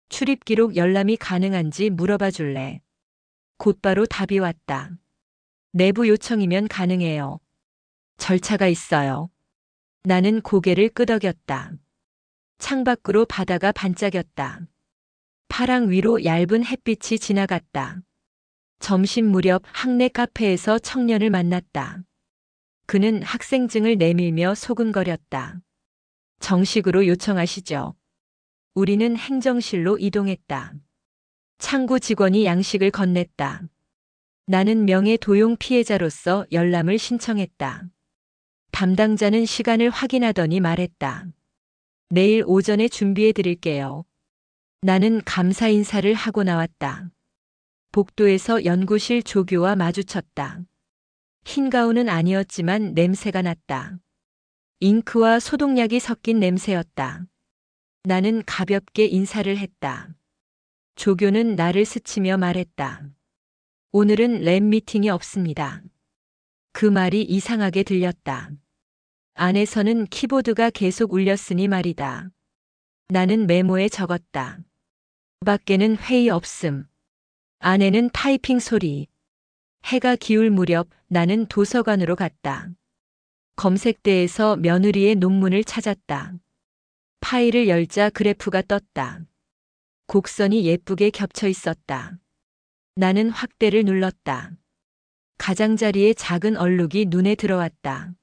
출입 기록 열람이 가능한지 물어봐 줄래? 곧바로 답이 왔다. 내부 요청이면 가능해요. 절차가 있어요. 나는 고개를 끄덕였다. 창밖으로 바다가 반짝였다. 파랑 위로 얇은 햇빛이 지나갔다. 점심 무렵 학내 카페에서 청년을 만났다. 그는 학생증을 내밀며 소근거렸다. 정식으로 요청하시죠. 우리는 행정실로 이동했다. 창구 직원이 양식을 건넸다. 나는 명예도용 피해자로서 열람을 신청했다. 담당자는 시간을 확인하더니 말했다. 내일 오전에 준비해 드릴게요. 나는 감사 인사를 하고 나왔다. 복도에서 연구실 조교와 마주쳤다. 흰 가운은 아니었지만 냄새가 났다. 잉크와 소독약이 섞인 냄새였다. 나는 가볍게 인사를 했다. 조교는 나를 스치며 말했다. 오늘은 랩 미팅이 없습니다. 그 말이 이상하게 들렸다. 안에서는 키보드가 계속 울렸으니 말이다. 나는 메모에 적었다. 밖에는 회의 없음. 안에는 타이핑 소리. 해가 기울 무렵 나는 도서관으로 갔다. 검색대에서 며느리의 논문을 찾았다. 파일을 열자 그래프가 떴다. 곡선이 예쁘게 겹쳐 있었다. 나는 확대를 눌렀다. 가장자리에 작은 얼룩이 눈에 들어왔다.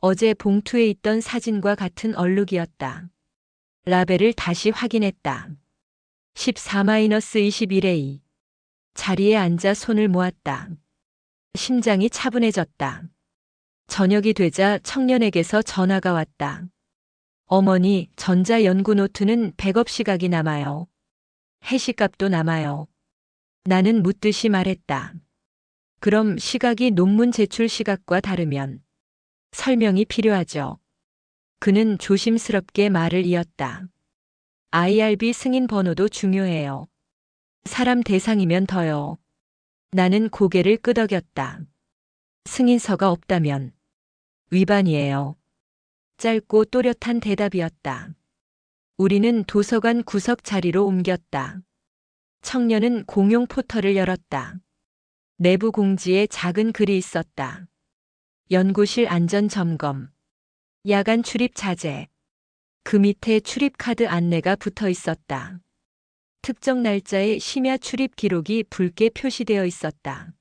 어제 봉투에 있던 사진과 같은 얼룩이었다. 라벨을 다시 확인했다. 14-21A. 자리에 앉아 손을 모았다. 심장이 차분해졌다. 저녁이 되자 청년에게서 전화가 왔다. 어머니, 전자연구 노트는 백업 시각이 남아요. 해시값도 남아요. 나는 묻듯이 말했다. 그럼 시각이 논문 제출 시각과 다르면 설명이 필요하죠. 그는 조심스럽게 말을 이었다. IRB 승인 번호도 중요해요. 사람 대상이면 더요. 나는 고개를 끄덕였다. 승인서가 없다면 위반이에요. 짧고 또렷한 대답이었다. 우리는 도서관 구석 자리로 옮겼다. 청년은 공용 포털을 열었다. 내부 공지에 작은 글이 있었다. 연구실 안전 점검. 야간 출입 자제. 그 밑에 출입카드 안내가 붙어 있었다. 특정 날짜에 심야 출입 기록이 붉게 표시되어 있었다.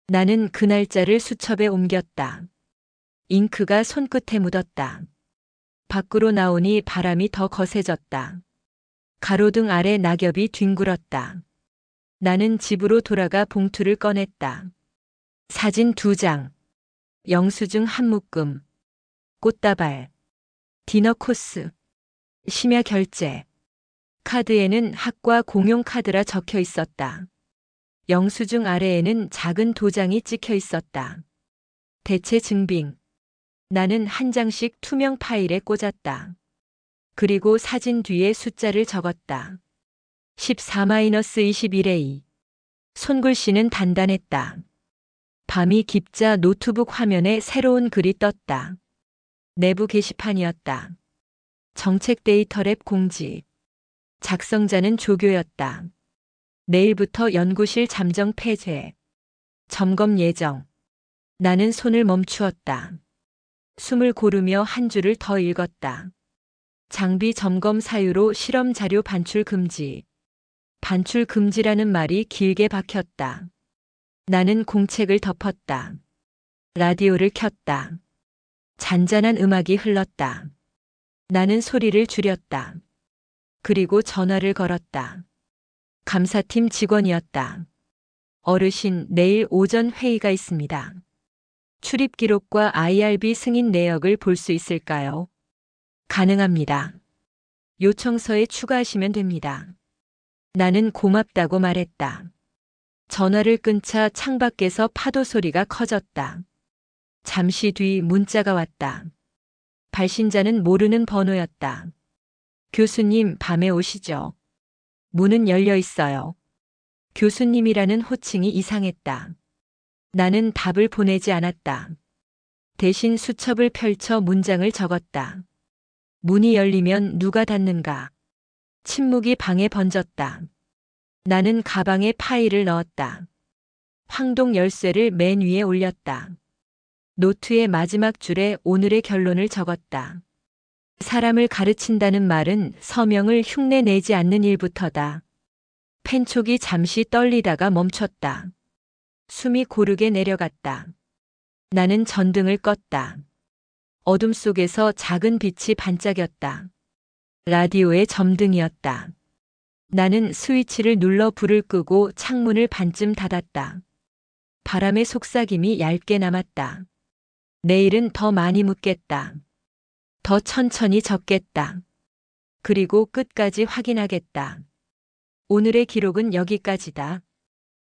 나는 그 날짜를 수첩에 옮겼다. 잉크가 손끝에 묻었다. 밖으로 나오니 바람이 더 거세졌다. 가로등 아래 낙엽이 뒹굴었다. 나는 집으로 돌아가 봉투를 꺼냈다. 사진 2장, 영수증 한 묶음, 꽃다발, 디너 코스, 심야 결제. 카드에는 학과 공용 카드라 적혀 있었다. 영수증 아래에는 작은 도장이 찍혀 있었다. 대체 증빙. 나는 한 장씩 투명 파일에 꽂았다. 그리고 사진 뒤에 숫자를 적었다. 14-21A. 손글씨는 단단했다. 밤이 깊자 노트북 화면에 새로운 글이 떴다. 내부 게시판이었다. 정책 데이터랩 공지. 작성자는 조교였다. 내일부터 연구실 잠정 폐쇄. 점검 예정. 나는 손을 멈추었다. 숨을 고르며 한 줄을 더 읽었다. 장비 점검 사유로 실험 자료 반출 금지. 반출 금지라는 말이 길게 박혔다. 나는 공책을 덮었다. 라디오를 켰다. 잔잔한 음악이 흘렀다. 나는 소리를 줄였다. 그리고 전화를 걸었다. 감사팀 직원이었다. 어르신, 내일 오전 회의가 있습니다. 출입 기록과 IRB 승인 내역을 볼 수 있을까요? 가능합니다. 요청서에 추가하시면 됩니다. 나는 고맙다고 말했다. 전화를 끊자 창밖에서 파도 소리가 커졌다. 잠시 뒤 문자가 왔다. 발신자는 모르는 번호였다. 교수님, 밤에 오시죠. 문은 열려 있어요. 교수님이라는 호칭이 이상했다. 나는 답을 보내지 않았다. 대신 수첩을 펼쳐 문장을 적었다. 문이 열리면 누가 닫는가? 침묵이 방에 번졌다. 나는 가방에 파일을 넣었다. 황동 열쇠를 맨 위에 올렸다. 노트의 마지막 줄에 오늘의 결론을 적었다. 사람을 가르친다는 말은 서명을 흉내내지 않는 일부터다. 펜촉이 잠시 떨리다가 멈췄다. 숨이 고르게 내려갔다. 나는 전등을 껐다. 어둠 속에서 작은 빛이 반짝였다. 라디오의 점등이었다. 나는 스위치를 눌러 불을 끄고 창문을 반쯤 닫았다. 바람의 속삭임이 얇게 남았다. 내일은 더 많이 묻겠다. 더 천천히 적겠다. 그리고 끝까지 확인하겠다. 오늘의 기록은 여기까지다.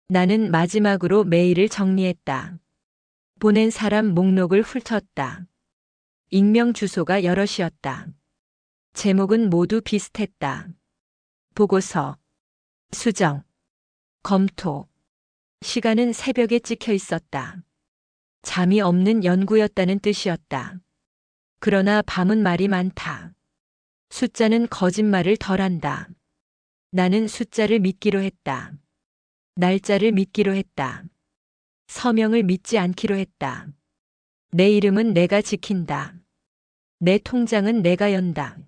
나는 마지막으로 메일을 정리했다. 보낸 사람 목록을 훑었다. 익명 주소가 여럿이었다. 제목은 모두 비슷했다. 보고서, 수정, 검토. 시간은 새벽에 찍혀 있었다. 잠이 없는 연구였다는 뜻이었다. 그러나 밤은 말이 많다. 숫자는 거짓말을 덜한다. 나는 숫자를 믿기로 했다. 날짜를 믿기로 했다. 서명을 믿지 않기로 했다. 내 이름은 내가 지킨다. 내 통장은 내가 연다.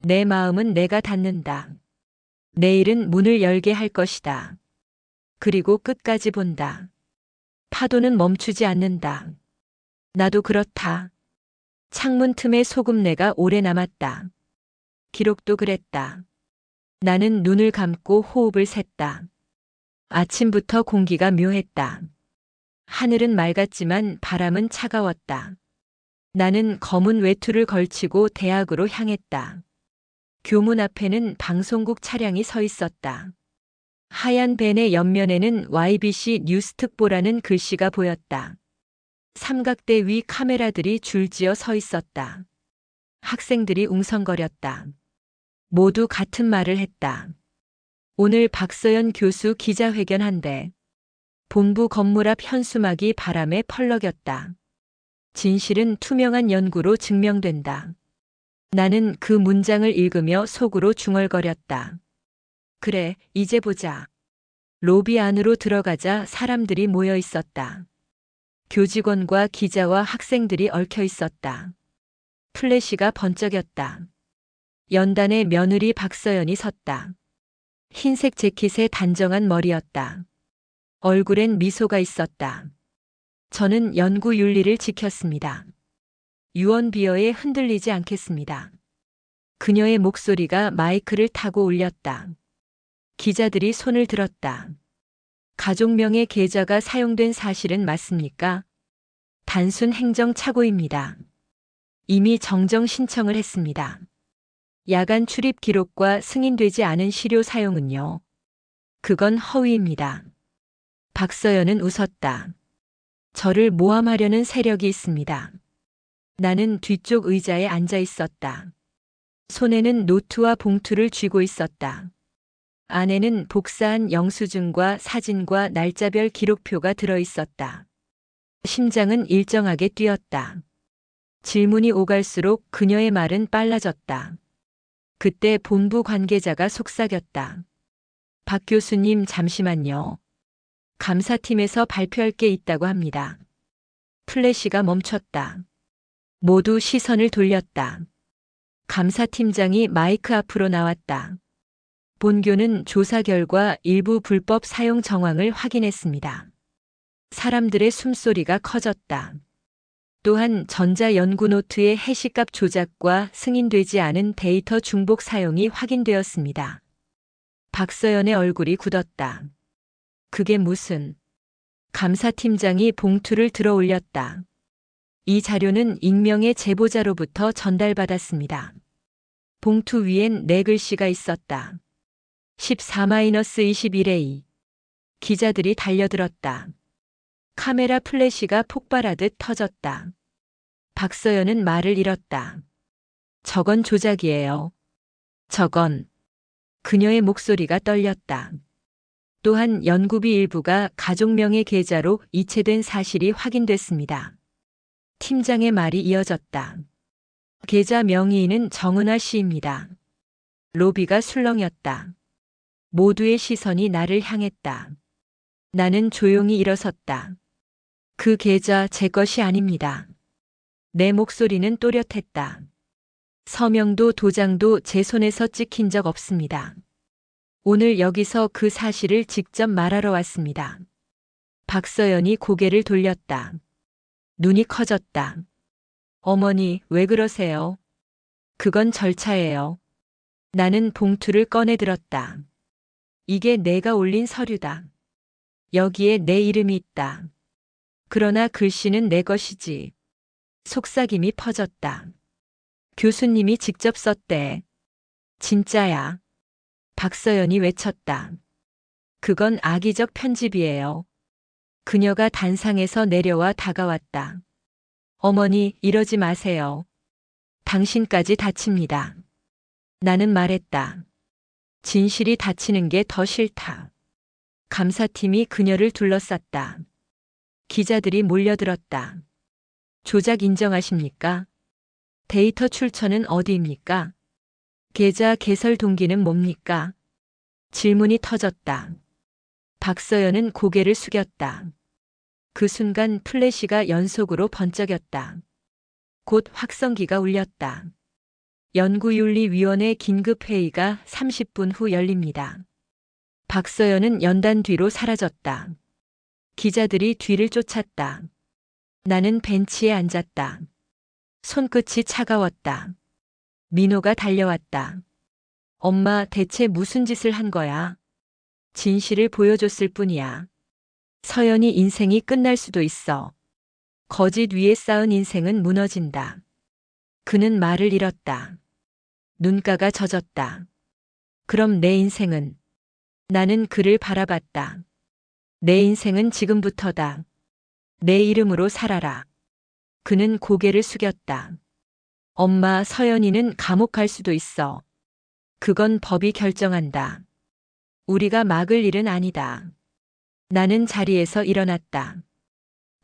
내 마음은 내가 닫는다. 내일은 문을 열게 할 것이다. 그리고 끝까지 본다. 파도는 멈추지 않는다. 나도 그렇다. 창문 틈에 소금내가 오래 남았다. 기록도 그랬다. 나는 눈을 감고 호흡을 샜다. 아침부터 공기가 묘했다. 하늘은 맑았지만 바람은 차가웠다. 나는 검은 외투를 걸치고 대학으로 향했다. 교문 앞에는 방송국 차량이 서 있었다. 하얀 벤의 옆면에는 YBC 뉴스특보라는 글씨가 보였다. 삼각대 위 카메라들이 줄지어 서 있었다. 학생들이 웅성거렸다. 모두 같은 말을 했다. 오늘 박서연 교수 기자회견한대. 본부 건물 앞 현수막이 바람에 펄럭였다. 진실은 투명한 연구로 증명된다. 나는 그 문장을 읽으며 속으로 중얼거렸다. 그래, 이제 보자. 로비 안으로 들어가자 사람들이 모여 있었다. 교직원과 기자와 학생들이 얽혀 있었다. 플래시가 번쩍였다. 연단에 며느리 박서연이 섰다. 흰색 재킷에 단정한 머리였다. 얼굴엔 미소가 있었다. 저는 연구 윤리를 지켰습니다. 유언비어에 흔들리지 않겠습니다. 그녀의 목소리가 마이크를 타고 울렸다. 기자들이 손을 들었다. 가족명의 계좌가 사용된 사실은 맞습니까? 단순 행정 착오입니다. 이미 정정 신청을 했습니다. 야간 출입 기록과 승인되지 않은 시료 사용은요. 그건 허위입니다. 박서연은 웃었다. 저를 모함하려는 세력이 있습니다. 나는 뒤쪽 의자에 앉아 있었다. 손에는 노트와 봉투를 쥐고 있었다. 안에는 복사한 영수증과 사진과 날짜별 기록표가 들어 있었다. 심장은 일정하게 뛰었다. 질문이 오갈수록 그녀의 말은 빨라졌다. 그때 본부 관계자가 속삭였다. 박 교수님 잠시만요. 감사팀에서 발표할 게 있다고 합니다. 플래시가 멈췄다. 모두 시선을 돌렸다. 감사팀장이 마이크 앞으로 나왔다. 본교는 조사 결과 일부 불법 사용 정황을 확인했습니다. 사람들의 숨소리가 커졌다. 또한 전자연구노트의 해시값 조작과 승인되지 않은 데이터 중복 사용이 확인되었습니다. 박서연의 얼굴이 굳었다. 그게 무슨... 감사팀장이 봉투를 들어 올렸다. 이 자료는 익명의 제보자로부터 전달받았습니다. 봉투 위엔 네 글씨가 있었다. 14-21A. 기자들이 달려들었다. 카메라 플래시가 폭발하듯 터졌다. 박서연은 말을 잃었다. 저건 조작이에요. 저건. 그녀의 목소리가 떨렸다. 또한 연구비 일부가 가족명의 계좌로 이체된 사실이 확인됐습니다. 팀장의 말이 이어졌다. 계좌 명의인은 정은아 씨입니다. 로비가 술렁였다. 모두의 시선이 나를 향했다. 나는 조용히 일어섰다. 그 계좌 제 것이 아닙니다. 내 목소리는 또렷했다. 서명도 도장도 제 손에서 찍힌 적 없습니다. 오늘 여기서 그 사실을 직접 말하러 왔습니다. 박서연이 고개를 돌렸다. 눈이 커졌다. 어머니, 왜 그러세요? 그건 절차예요. 나는 봉투를 꺼내 들었다. 이게 내가 올린 서류다. 여기에 내 이름이 있다. 그러나 글씨는 내 것이지. 속삭임이 퍼졌다. 교수님이 직접 썼대. 진짜야. 박서연이 외쳤다. 그건 악의적 편집이에요. 그녀가 단상에서 내려와 다가왔다. 어머니, 이러지 마세요. 당신까지 다칩니다. 나는 말했다. 진실이 다치는 게 더 싫다. 감사팀이 그녀를 둘러쌌다. 기자들이 몰려들었다. 조작 인정하십니까? 데이터 출처는 어디입니까? 계좌 개설 동기는 뭡니까? 질문이 터졌다. 박서연은 고개를 숙였다. 그 순간 플래시가 연속으로 번쩍였다. 곧 확성기가 울렸다. 연구윤리위원회 긴급회의가 30분 후 열립니다. 박서연은 연단 뒤로 사라졌다. 기자들이 뒤를 쫓았다. 나는 벤치에 앉았다. 손끝이 차가웠다. 민호가 달려왔다. 엄마, 대체 무슨 짓을 한 거야? 진실을 보여줬을 뿐이야. 서연이 인생이 끝날 수도 있어. 거짓 위에 쌓은 인생은 무너진다. 그는 말을 잃었다. 눈가가 젖었다. 그럼 내 인생은? 나는 그를 바라봤다. 내 인생은 지금부터다. 내 이름으로 살아라. 그는 고개를 숙였다. 엄마, 서연이는 감옥 갈 수도 있어. 그건 법이 결정한다. 우리가 막을 일은 아니다. 나는 자리에서 일어났다.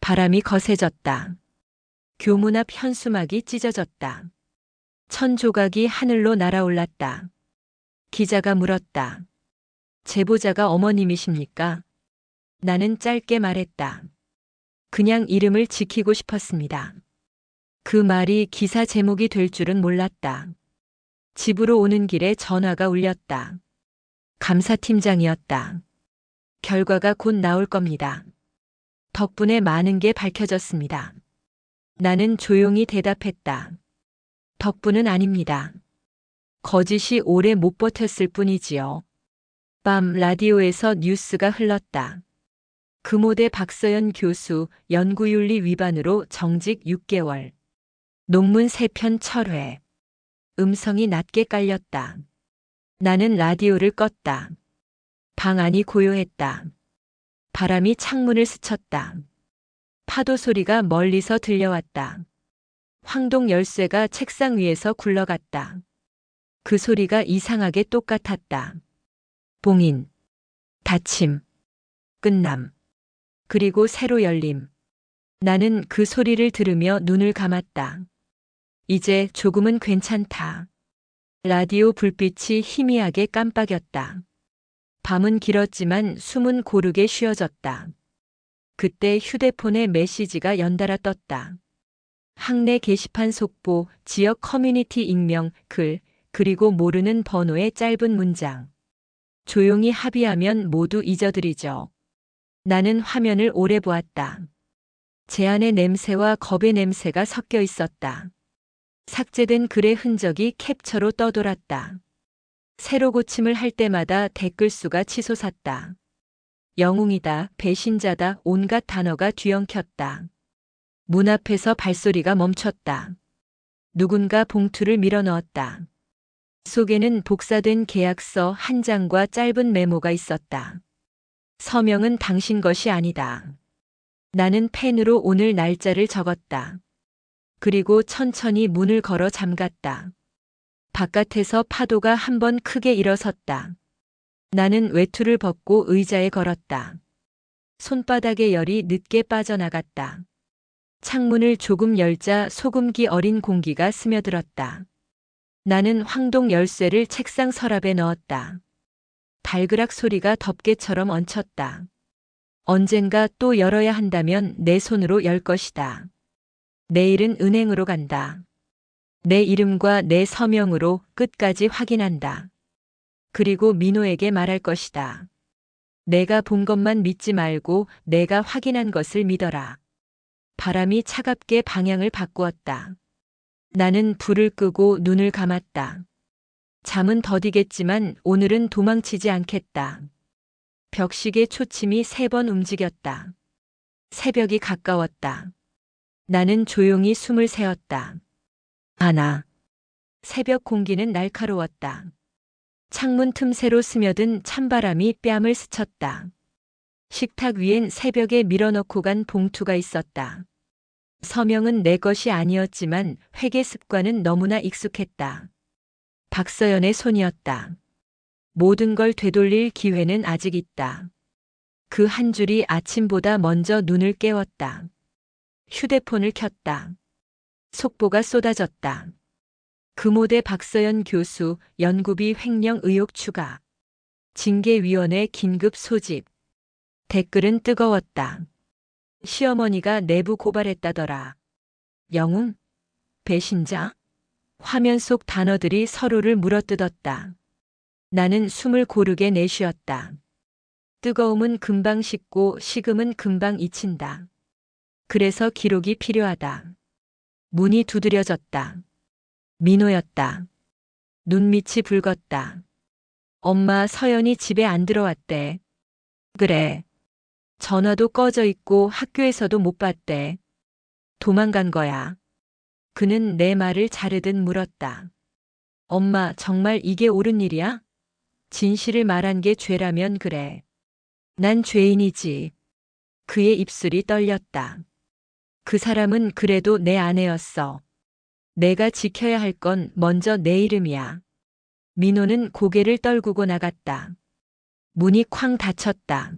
바람이 거세졌다. 교문 앞 현수막이 찢어졌다. 천 조각이 하늘로 날아올랐다. 기자가 물었다. 제보자가 어머님이십니까? 나는 짧게 말했다. 그냥 이름을 지키고 싶었습니다. 그 말이 기사 제목이 될 줄은 몰랐다. 집으로 오는 길에 전화가 울렸다. 감사팀장이었다. 결과가 곧 나올 겁니다. 덕분에 많은 게 밝혀졌습니다. 나는 조용히 대답했다. 덕분은 아닙니다. 거짓이 오래 못 버텼을 뿐이지요. 밤 라디오에서 뉴스가 흘렀다. 금호대 박서연 교수 연구윤리 위반으로 정직 6개월. 논문 3편 철회. 음성이 낮게 깔렸다. 나는 라디오를 껐다. 방 안이 고요했다. 바람이 창문을 스쳤다. 파도 소리가 멀리서 들려왔다. 황동 열쇠가 책상 위에서 굴러갔다. 그 소리가 이상하게 똑같았다. 봉인, 닫힘, 끝남, 그리고 새로 열림. 나는 그 소리를 들으며 눈을 감았다. 이제 조금은 괜찮다. 라디오 불빛이 희미하게 깜빡였다. 밤은 길었지만 숨은 고르게 쉬어졌다. 그때 휴대폰에 메시지가 연달아 떴다. 학내 게시판 속보, 지역 커뮤니티 익명, 글, 그리고 모르는 번호의 짧은 문장. 조용히 합의하면 모두 잊어드리죠. 나는 화면을 오래 보았다. 제안의 냄새와 겁의 냄새가 섞여 있었다. 삭제된 글의 흔적이 캡처로 떠돌았다. 새로 고침을 할 때마다 댓글 수가 치솟았다. 영웅이다, 배신자다, 온갖 단어가 뒤엉켰다. 문 앞에서 발소리가 멈췄다. 누군가 봉투를 밀어넣었다. 속에는 복사된 계약서 한 장과 짧은 메모가 있었다. 서명은 당신 것이 아니다. 나는 펜으로 오늘 날짜를 적었다. 그리고 천천히 문을 걸어 잠갔다. 바깥에서 파도가 한 번 크게 일어섰다. 나는 외투를 벗고 의자에 걸었다. 손바닥의 열이 늦게 빠져나갔다. 창문을 조금 열자 소금기 어린 공기가 스며들었다. 나는 황동 열쇠를 책상 서랍에 넣었다. 발그락 소리가 덮개처럼 얹혔다. 언젠가 또 열어야 한다면 내 손으로 열 것이다. 내일은 은행으로 간다. 내 이름과 내 서명으로 끝까지 확인한다. 그리고 민호에게 말할 것이다. 내가 본 것만 믿지 말고 내가 확인한 것을 믿어라. 바람이 차갑게 방향을 바꾸었다. 나는 불을 끄고 눈을 감았다. 잠은 더디겠지만 오늘은 도망치지 않겠다. 벽시계 초침이 3번 움직였다. 새벽이 가까웠다. 나는 조용히 숨을 새었다. 하나. 새벽 공기는 날카로웠다. 창문 틈새로 스며든 찬바람이 뺨을 스쳤다. 식탁 위엔 새벽에 밀어넣고 간 봉투가 있었다. 서명은 내 것이 아니었지만 회계 습관은 너무나 익숙했다. 박서연의 손이었다. 모든 걸 되돌릴 기회는 아직 있다. 그 한 줄이 아침보다 먼저 눈을 깨웠다. 휴대폰을 켰다. 속보가 쏟아졌다. 금호대 박서연 교수 연구비 횡령 의혹 추가. 징계위원회 긴급 소집. 댓글은 뜨거웠다. 시어머니가 내부 고발했다더라. 영웅? 배신자? 화면 속 단어들이 서로를 물어뜯었다. 나는 숨을 고르게 내쉬었다. 뜨거움은 금방 식고 식음은 금방 잊힌다. 그래서 기록이 필요하다. 문이 두드려졌다. 민호였다. 눈밑이 붉었다. 엄마 서연이 집에 안 들어왔대. 그래. 전화도 꺼져 있고 학교에서도 못 봤대. 도망간 거야. 그는 내 말을 자르듯 물었다. 엄마, 정말 이게 옳은 일이야? 진실을 말한 게 죄라면 그래. 난 죄인이지. 그의 입술이 떨렸다. 그 사람은 그래도 내 아내였어. 내가 지켜야 할 건 먼저 내 이름이야. 민호는 고개를 떨구고 나갔다. 문이 쾅 닫혔다.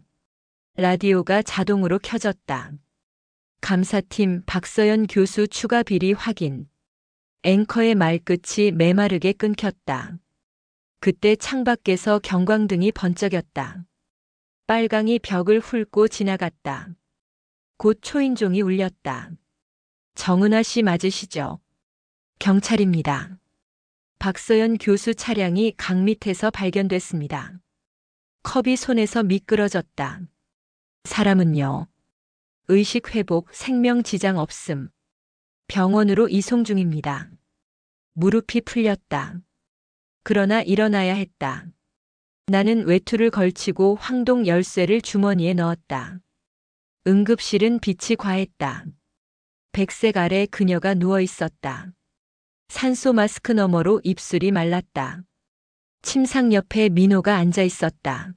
라디오가 자동으로 켜졌다. 감사팀 박서연 교수 추가 비리 확인. 앵커의 말끝이 메마르게 끊겼다. 그때 창밖에서 경광등이 번쩍였다. 빨강이 벽을 훑고 지나갔다. 곧 초인종이 울렸다. 정은아 씨 맞으시죠? 경찰입니다. 박서연 교수 차량이 강 밑에서 발견됐습니다. 컵이 손에서 미끄러졌다. 사람은요? 의식 회복, 생명 지장 없음. 병원으로 이송 중입니다. 무릎이 풀렸다. 그러나 일어나야 했다. 나는 외투를 걸치고 황동 열쇠를 주머니에 넣었다. 응급실은 빛이 과했다. 백색 아래 그녀가 누워 있었다. 산소 마스크 너머로 입술이 말랐다. 침상 옆에 민호가 앉아 있었다.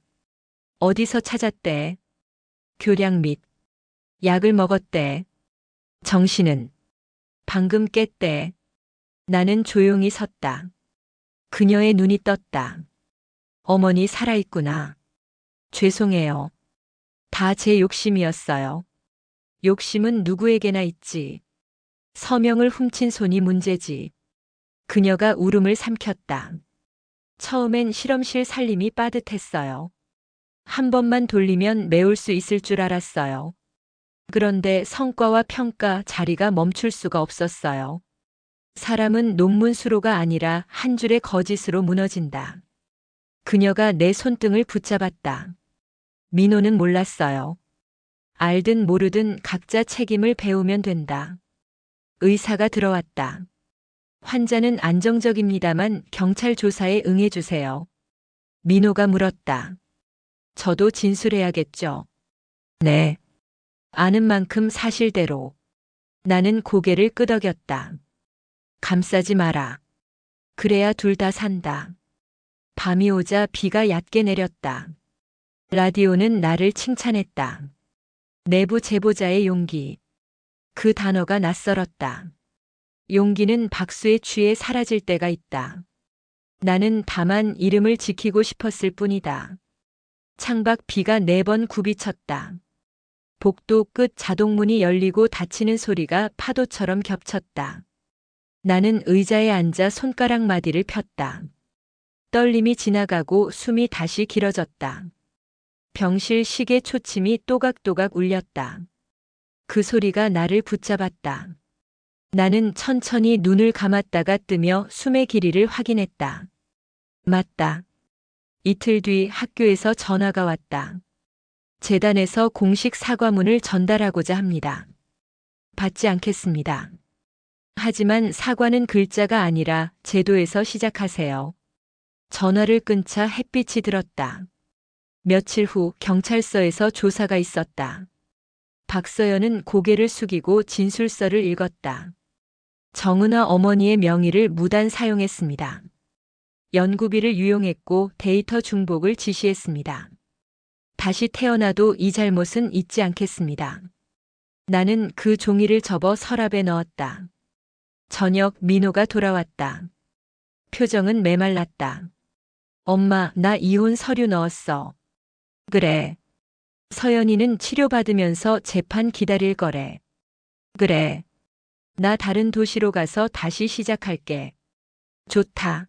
어디서 찾았대? 교량 및 약을 먹었대. 정신은 방금 깼대. 나는 조용히 섰다. 그녀의 눈이 떴다. 어머니 살아있구나. 죄송해요. 다 제 욕심이었어요. 욕심은 누구에게나 있지. 서명을 훔친 손이 문제지. 그녀가 울음을 삼켰다. 처음엔 실험실 살림이 빠듯했어요. 한 번만 돌리면 메울 수 있을 줄 알았어요. 그런데 성과와 평가 자리가 멈출 수가 없었어요. 사람은 논문 수로가 아니라 한 줄의 거짓으로 무너진다. 그녀가 내 손등을 붙잡았다. 민호는 몰랐어요. 알든 모르든 각자 책임을 배우면 된다. 의사가 들어왔다. 환자는 안정적입니다만 경찰 조사에 응해주세요. 민호가 물었다. 저도 진술해야겠죠? 네. 아는 만큼 사실대로. 나는 고개를 끄덕였다. 감싸지 마라. 그래야 둘 다 산다. 밤이 오자 비가 얕게 내렸다. 라디오는 나를 칭찬했다. 내부 제보자의 용기. 그 단어가 낯설었다. 용기는 박수에 취해 사라질 때가 있다. 나는 다만 이름을 지키고 싶었을 뿐이다. 창밖 비가 4번 굽이쳤다. 복도 끝 자동문이 열리고 닫히는 소리가 파도처럼 겹쳤다. 나는 의자에 앉아 손가락 마디를 폈다. 떨림이 지나가고 숨이 다시 길어졌다. 병실 시계 초침이 또각또각 울렸다. 그 소리가 나를 붙잡았다. 나는 천천히 눈을 감았다가 뜨며 숨의 길이를 확인했다. 맞다. 이틀 뒤 학교에서 전화가 왔다. 재단에서 공식 사과문을 전달하고자 합니다. 받지 않겠습니다. 하지만 사과는 글자가 아니라 제도에서 시작하세요. 전화를 끊자 햇빛이 들었다. 며칠 후 경찰서에서 조사가 있었다. 박서연은 고개를 숙이고 진술서를 읽었다. 정은아 어머니의 명의를 무단 사용했습니다. 연구비를 유용했고 데이터 중복을 지시했습니다. 다시 태어나도 이 잘못은 잊지 않겠습니다. 나는 그 종이를 접어 서랍에 넣었다. 저녁 민호가 돌아왔다. 표정은 메말랐다. 엄마, 나 이혼 서류 넣었어. 그래. 서연이는 치료받으면서 재판 기다릴 거래. 그래. 나 다른 도시로 가서 다시 시작할게. 좋다.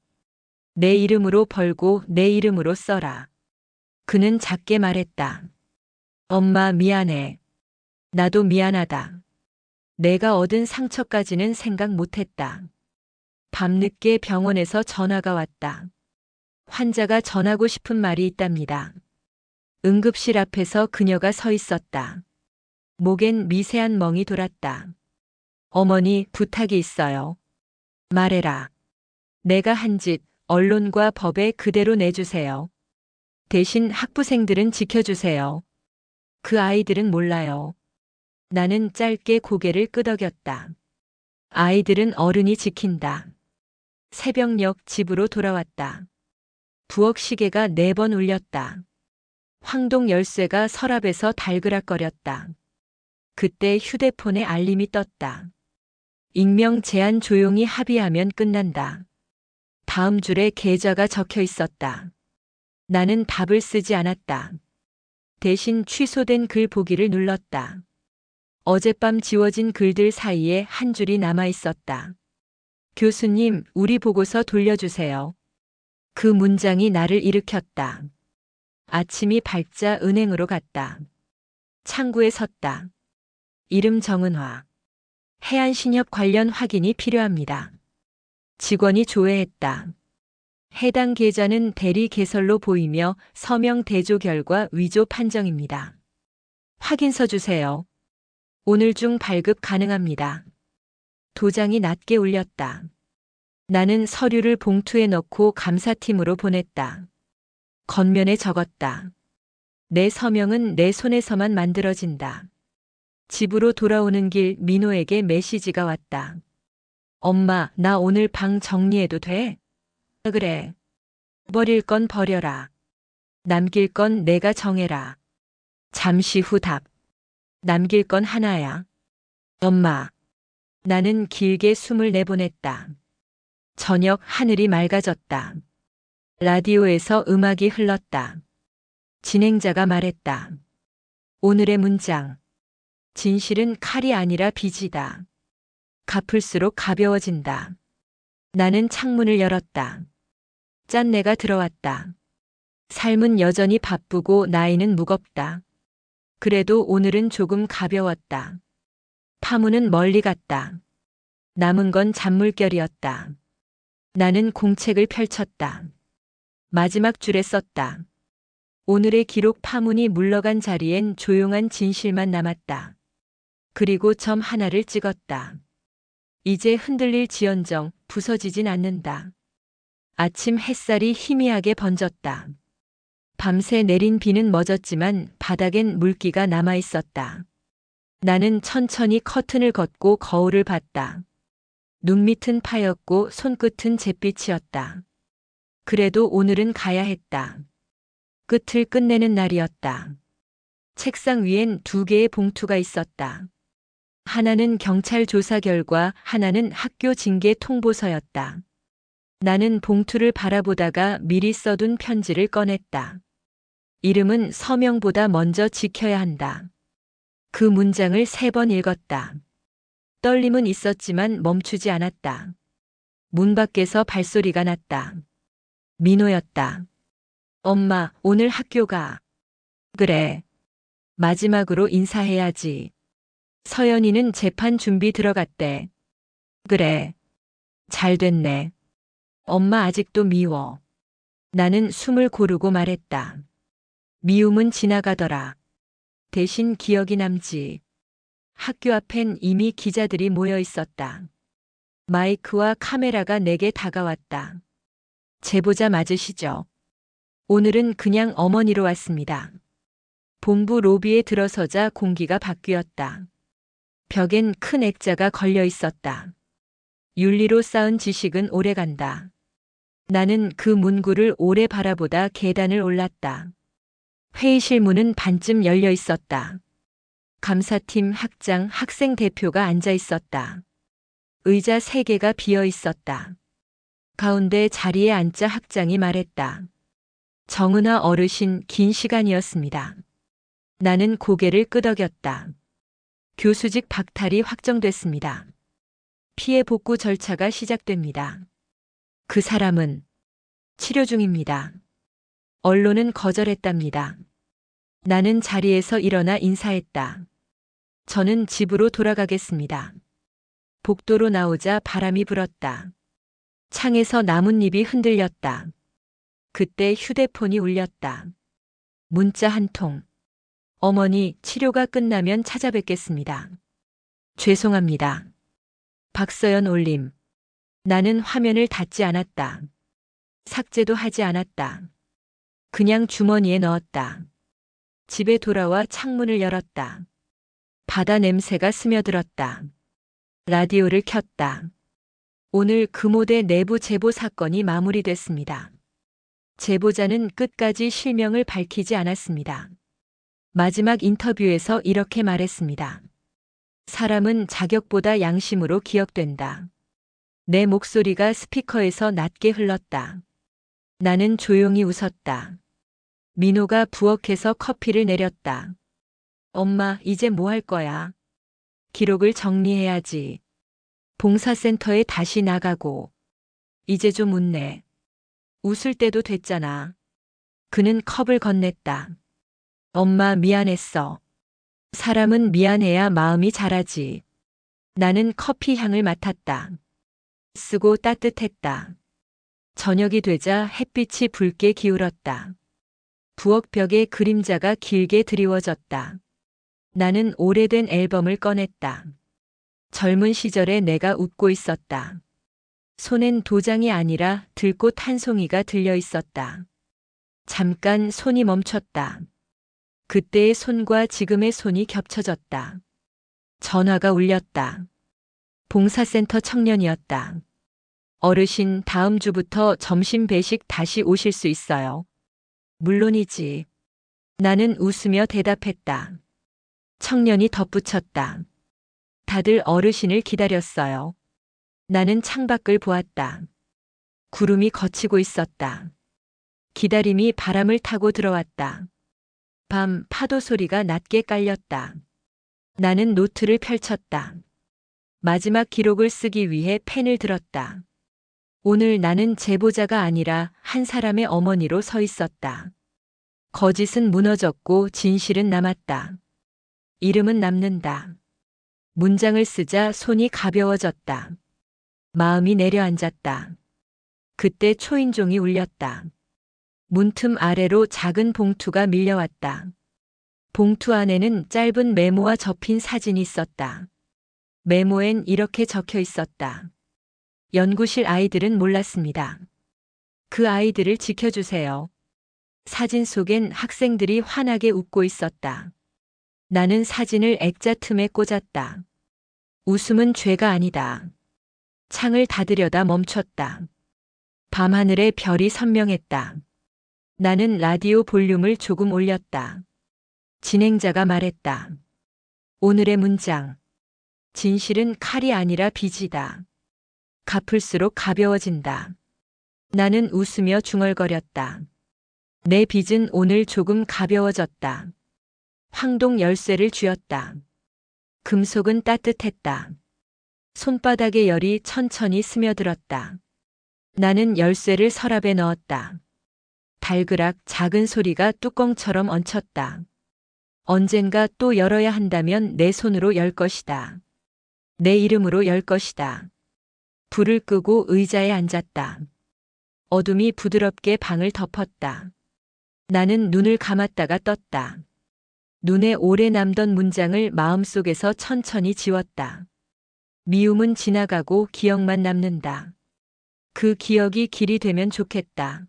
내 이름으로 벌고 내 이름으로 써라. 그는 작게 말했다. 엄마 미안해. 나도 미안하다. 내가 얻은 상처까지는 생각 못했다. 밤늦게 병원에서 전화가 왔다. 환자가 전하고 싶은 말이 있답니다. 응급실 앞에서 그녀가 서 있었다. 목엔 미세한 멍이 돌았다. 어머니, 부탁이 있어요. 말해라. 내가 한 짓, 언론과 법에 그대로 내주세요. 대신 학부생들은 지켜주세요. 그 아이들은 몰라요. 나는 짧게 고개를 끄덕였다. 아이들은 어른이 지킨다. 새벽녘 집으로 돌아왔다. 부엌 시계가 4번 울렸다. 황동 열쇠가 서랍에서 달그락거렸다. 그때 휴대폰에 알림이 떴다. 익명 제한 조용히 합의하면 끝난다. 다음 줄에 계좌가 적혀 있었다. 나는 답을 쓰지 않았다. 대신 취소된 글 보기를 눌렀다. 어젯밤 지워진 글들 사이에 한 줄이 남아 있었다. 교수님, 우리 보고서 돌려주세요. 그 문장이 나를 일으켰다. 아침이 밝자 은행으로 갔다. 창구에 섰다. 이름 정은화. 해안신협 관련 확인이 필요합니다. 직원이 조회했다. 해당 계좌는 대리 개설로 보이며 서명 대조 결과 위조 판정입니다. 확인서 주세요. 오늘 중 발급 가능합니다. 도장이 낮게 울렸다. 나는 서류를 봉투에 넣고 감사팀으로 보냈다. 겉면에 적었다. 내 서명은 내 손에서만 만들어진다. 집으로 돌아오는 길 민호에게 메시지가 왔다. 엄마, 나 오늘 방 정리해도 돼? 그래. 버릴 건 버려라. 남길 건 내가 정해라. 잠시 후 답. 남길 건 하나야. 엄마. 나는 길게 숨을 내보냈다. 저녁 하늘이 맑아졌다. 라디오에서 음악이 흘렀다. 진행자가 말했다. 오늘의 문장. 진실은 칼이 아니라 빚이다. 갚을수록 가벼워진다. 나는 창문을 열었다. 짠내가 들어왔다. 삶은 여전히 바쁘고 나이는 무겁다. 그래도 오늘은 조금 가벼웠다. 파문은 멀리 갔다. 남은 건 잔물결이었다. 나는 공책을 펼쳤다. 마지막 줄에 썼다. 오늘의 기록 파문이 물러간 자리엔 조용한 진실만 남았다. 그리고 점 하나를 찍었다. 이제 흔들릴 지언정 부서지진 않는다. 아침 햇살이 희미하게 번졌다. 밤새 내린 비는 멎었지만 바닥엔 물기가 남아 있었다. 나는 천천히 커튼을 걷고 거울을 봤다. 눈밑은 파였고 손끝은 잿빛이었다. 그래도 오늘은 가야 했다. 끝을 끝내는 날이었다. 책상 위엔 2개의 봉투가 있었다. 하나는 경찰 조사 결과, 하나는 학교 징계 통보서였다. 나는 봉투를 바라보다가 미리 써둔 편지를 꺼냈다. 이름은 서명보다 먼저 지켜야 한다. 그 문장을 3번 읽었다. 떨림은 있었지만 멈추지 않았다. 문 밖에서 발소리가 났다. 민호였다. 엄마, 오늘 학교 가. 그래. 마지막으로 인사해야지. 서연이는 재판 준비 들어갔대. 그래. 잘 됐네. 엄마 아직도 미워. 나는 숨을 고르고 말했다. 미움은 지나가더라. 대신 기억이 남지. 학교 앞엔 이미 기자들이 모여 있었다. 마이크와 카메라가 내게 다가왔다. 제보자 맞으시죠? 오늘은 그냥 어머니로 왔습니다. 본부 로비에 들어서자 공기가 바뀌었다. 벽엔 큰 액자가 걸려 있었다. 윤리로 쌓은 지식은 오래간다. 나는 그 문구를 오래 바라보다 계단을 올랐다. 회의실 문은 반쯤 열려 있었다. 감사팀, 학장, 학생 대표가 앉아 있었다. 의자 3개가 비어 있었다. 가운데 자리에 앉자 학장이 말했다. 정은아 어르신, 긴 시간이었습니다. 나는 고개를 끄덕였다. 교수직 박탈이 확정됐습니다. 피해 복구 절차가 시작됩니다. 그 사람은 치료 중입니다. 언론은 거절했답니다. 나는 자리에서 일어나 인사했다. 저는 집으로 돌아가겠습니다. 복도로 나오자 바람이 불었다. 창에서 나뭇잎이 흔들렸다. 그때 휴대폰이 울렸다. 문자 한 통. 어머니, 치료가 끝나면 찾아뵙겠습니다. 죄송합니다. 박서연 올림. 나는 화면을 닫지 않았다. 삭제도 하지 않았다. 그냥 주머니에 넣었다. 집에 돌아와 창문을 열었다. 바다 냄새가 스며들었다. 라디오를 켰다. 오늘 금호대 내부 제보 사건이 마무리됐습니다. 제보자는 끝까지 실명을 밝히지 않았습니다. 마지막 인터뷰에서 이렇게 말했습니다. 사람은 자격보다 양심으로 기억된다. 내 목소리가 스피커에서 낮게 흘렀다. 나는 조용히 웃었다. 민호가 부엌에서 커피를 내렸다. 엄마, 이제 뭐 할 거야? 기록을 정리해야지. 봉사센터에 다시 나가고. 이제 좀 웃네. 웃을 때도 됐잖아. 그는 컵을 건넸다. 엄마 미안했어. 사람은 미안해야 마음이 자라지. 나는 커피 향을 맡았다. 쓰고 따뜻했다. 저녁이 되자 햇빛이 붉게 기울었다. 부엌 벽에 그림자가 길게 드리워졌다. 나는 오래된 앨범을 꺼냈다. 젊은 시절에 내가 웃고 있었다. 손엔 도장이 아니라 들꽃 한 송이가 들려 있었다. 잠깐 손이 멈췄다. 그때의 손과 지금의 손이 겹쳐졌다. 전화가 울렸다. 봉사센터 청년이었다. 어르신, 다음 주부터 점심 배식 다시 오실 수 있어요. 물론이지. 나는 웃으며 대답했다. 청년이 덧붙였다. 다들 어르신을 기다렸어요. 나는 창밖을 보았다. 구름이 걷히고 있었다. 기다림이 바람을 타고 들어왔다. 밤 파도 소리가 낮게 깔렸다. 나는 노트를 펼쳤다. 마지막 기록을 쓰기 위해 펜을 들었다. 오늘 나는 제보자가 아니라 한 사람의 어머니로 서 있었다. 거짓은 무너졌고 진실은 남았다. 이름은 남는다. 문장을 쓰자 손이 가벼워졌다. 마음이 내려앉았다. 그때 초인종이 울렸다. 문틈 아래로 작은 봉투가 밀려왔다. 봉투 안에는 짧은 메모와 접힌 사진이 있었다. 메모엔 이렇게 적혀 있었다. 연구실 아이들은 몰랐습니다. 그 아이들을 지켜주세요. 사진 속엔 학생들이 환하게 웃고 있었다. 나는 사진을 액자 틈에 꽂았다. 웃음은 죄가 아니다. 창을 닫으려다 멈췄다. 밤하늘에 별이 선명했다. 나는 라디오 볼륨을 조금 올렸다. 진행자가 말했다. 오늘의 문장. 진실은 칼이 아니라 빚이다. 갚을수록 가벼워진다. 나는 웃으며 중얼거렸다. 내 빚은 오늘 조금 가벼워졌다. 황동 열쇠를 쥐었다. 금속은 따뜻했다. 손바닥의 열이 천천히 스며들었다. 나는 열쇠를 서랍에 넣었다. 달그락 작은 소리가 뚜껑처럼 얹혔다. 언젠가 또 열어야 한다면 내 손으로 열 것이다. 내 이름으로 열 것이다. 불을 끄고 의자에 앉았다. 어둠이 부드럽게 방을 덮었다. 나는 눈을 감았다가 떴다. 눈에 오래 남던 문장을 마음속에서 천천히 지웠다. 미움은 지나가고 기억만 남는다. 그 기억이 길이 되면 좋겠다.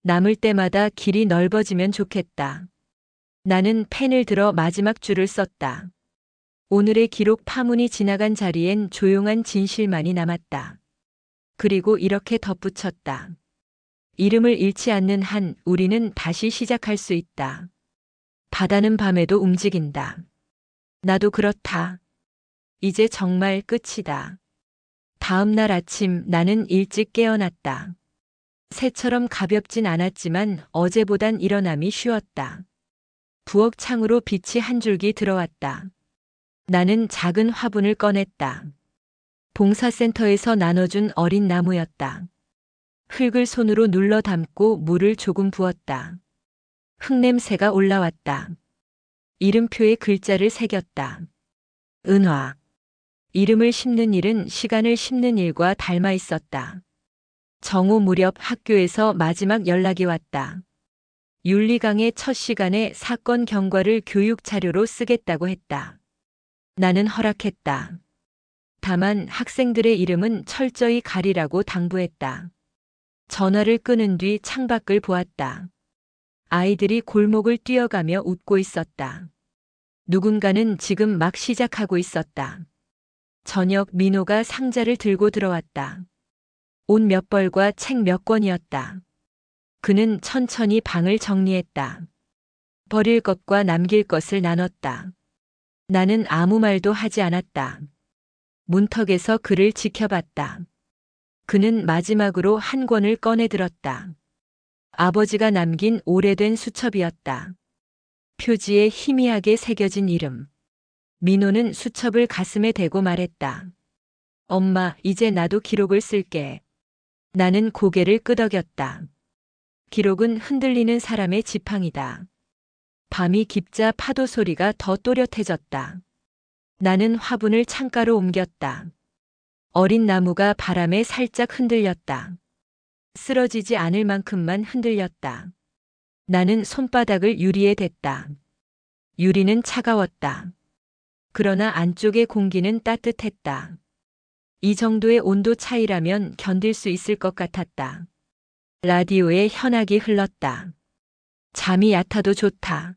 남을 때마다 길이 넓어지면 좋겠다. 나는 펜을 들어 마지막 줄을 썼다. 오늘의 기록 파문이 지나간 자리엔 조용한 진실만이 남았다. 그리고 이렇게 덧붙였다. 이름을 잃지 않는 한 우리는 다시 시작할 수 있다. 바다는 밤에도 움직인다. 나도 그렇다. 이제 정말 끝이다. 다음 날 아침 나는 일찍 깨어났다. 새처럼 가볍진 않았지만 어제보단 일어남이 쉬웠다. 부엌 창으로 빛이 한 줄기 들어왔다. 나는 작은 화분을 꺼냈다. 봉사센터에서 나눠준 어린 나무였다. 흙을 손으로 눌러 담고 물을 조금 부었다. 흙냄새가 올라왔다. 이름표에 글자를 새겼다. 은화. 이름을 심는 일은 시간을 심는 일과 닮아 있었다. 정오 무렵 학교에서 마지막 연락이 왔다. 윤리강의 첫 시간에 사건 경과를 교육 자료로 쓰겠다고 했다. 나는 허락했다. 다만 학생들의 이름은 철저히 가리라고 당부했다. 전화를 끊은 뒤 창밖을 보았다. 아이들이 골목을 뛰어가며 웃고 있었다. 누군가는 지금 막 시작하고 있었다. 저녁 민호가 상자를 들고 들어왔다. 옷 몇 벌과 책 몇 권이었다. 그는 천천히 방을 정리했다. 버릴 것과 남길 것을 나눴다. 나는 아무 말도 하지 않았다. 문턱에서 그를 지켜봤다. 그는 마지막으로 한 권을 꺼내 들었다. 아버지가 남긴 오래된 수첩이었다. 표지에 희미하게 새겨진 이름. 민호는 수첩을 가슴에 대고 말했다. 엄마, 이제 나도 기록을 쓸게. 나는 고개를 끄덕였다. 기록은 흔들리는 사람의 지팡이다. 밤이 깊자 파도 소리가 더 또렷해졌다. 나는 화분을 창가로 옮겼다. 어린 나무가 바람에 살짝 흔들렸다. 쓰러지지 않을 만큼만 흔들렸다. 나는 손바닥을 유리에 댔다. 유리는 차가웠다. 그러나 안쪽의 공기는 따뜻했다. 이 정도의 온도 차이라면 견딜 수 있을 것 같았다. 라디오에 현악이 흘렀다. 잠이 얕아도 좋다.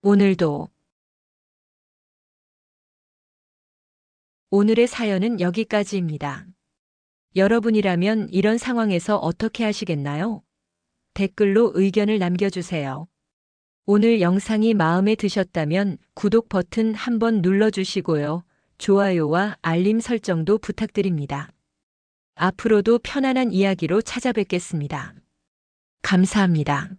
오늘도. 오늘의 사연은 여기까지입니다. 여러분이라면 이런 상황에서 어떻게 하시겠나요? 댓글로 의견을 남겨주세요. 오늘 영상이 마음에 드셨다면 구독 버튼 한번 눌러주시고요. 좋아요와 알림 설정도 부탁드립니다. 앞으로도 편안한 이야기로 찾아뵙겠습니다. 감사합니다.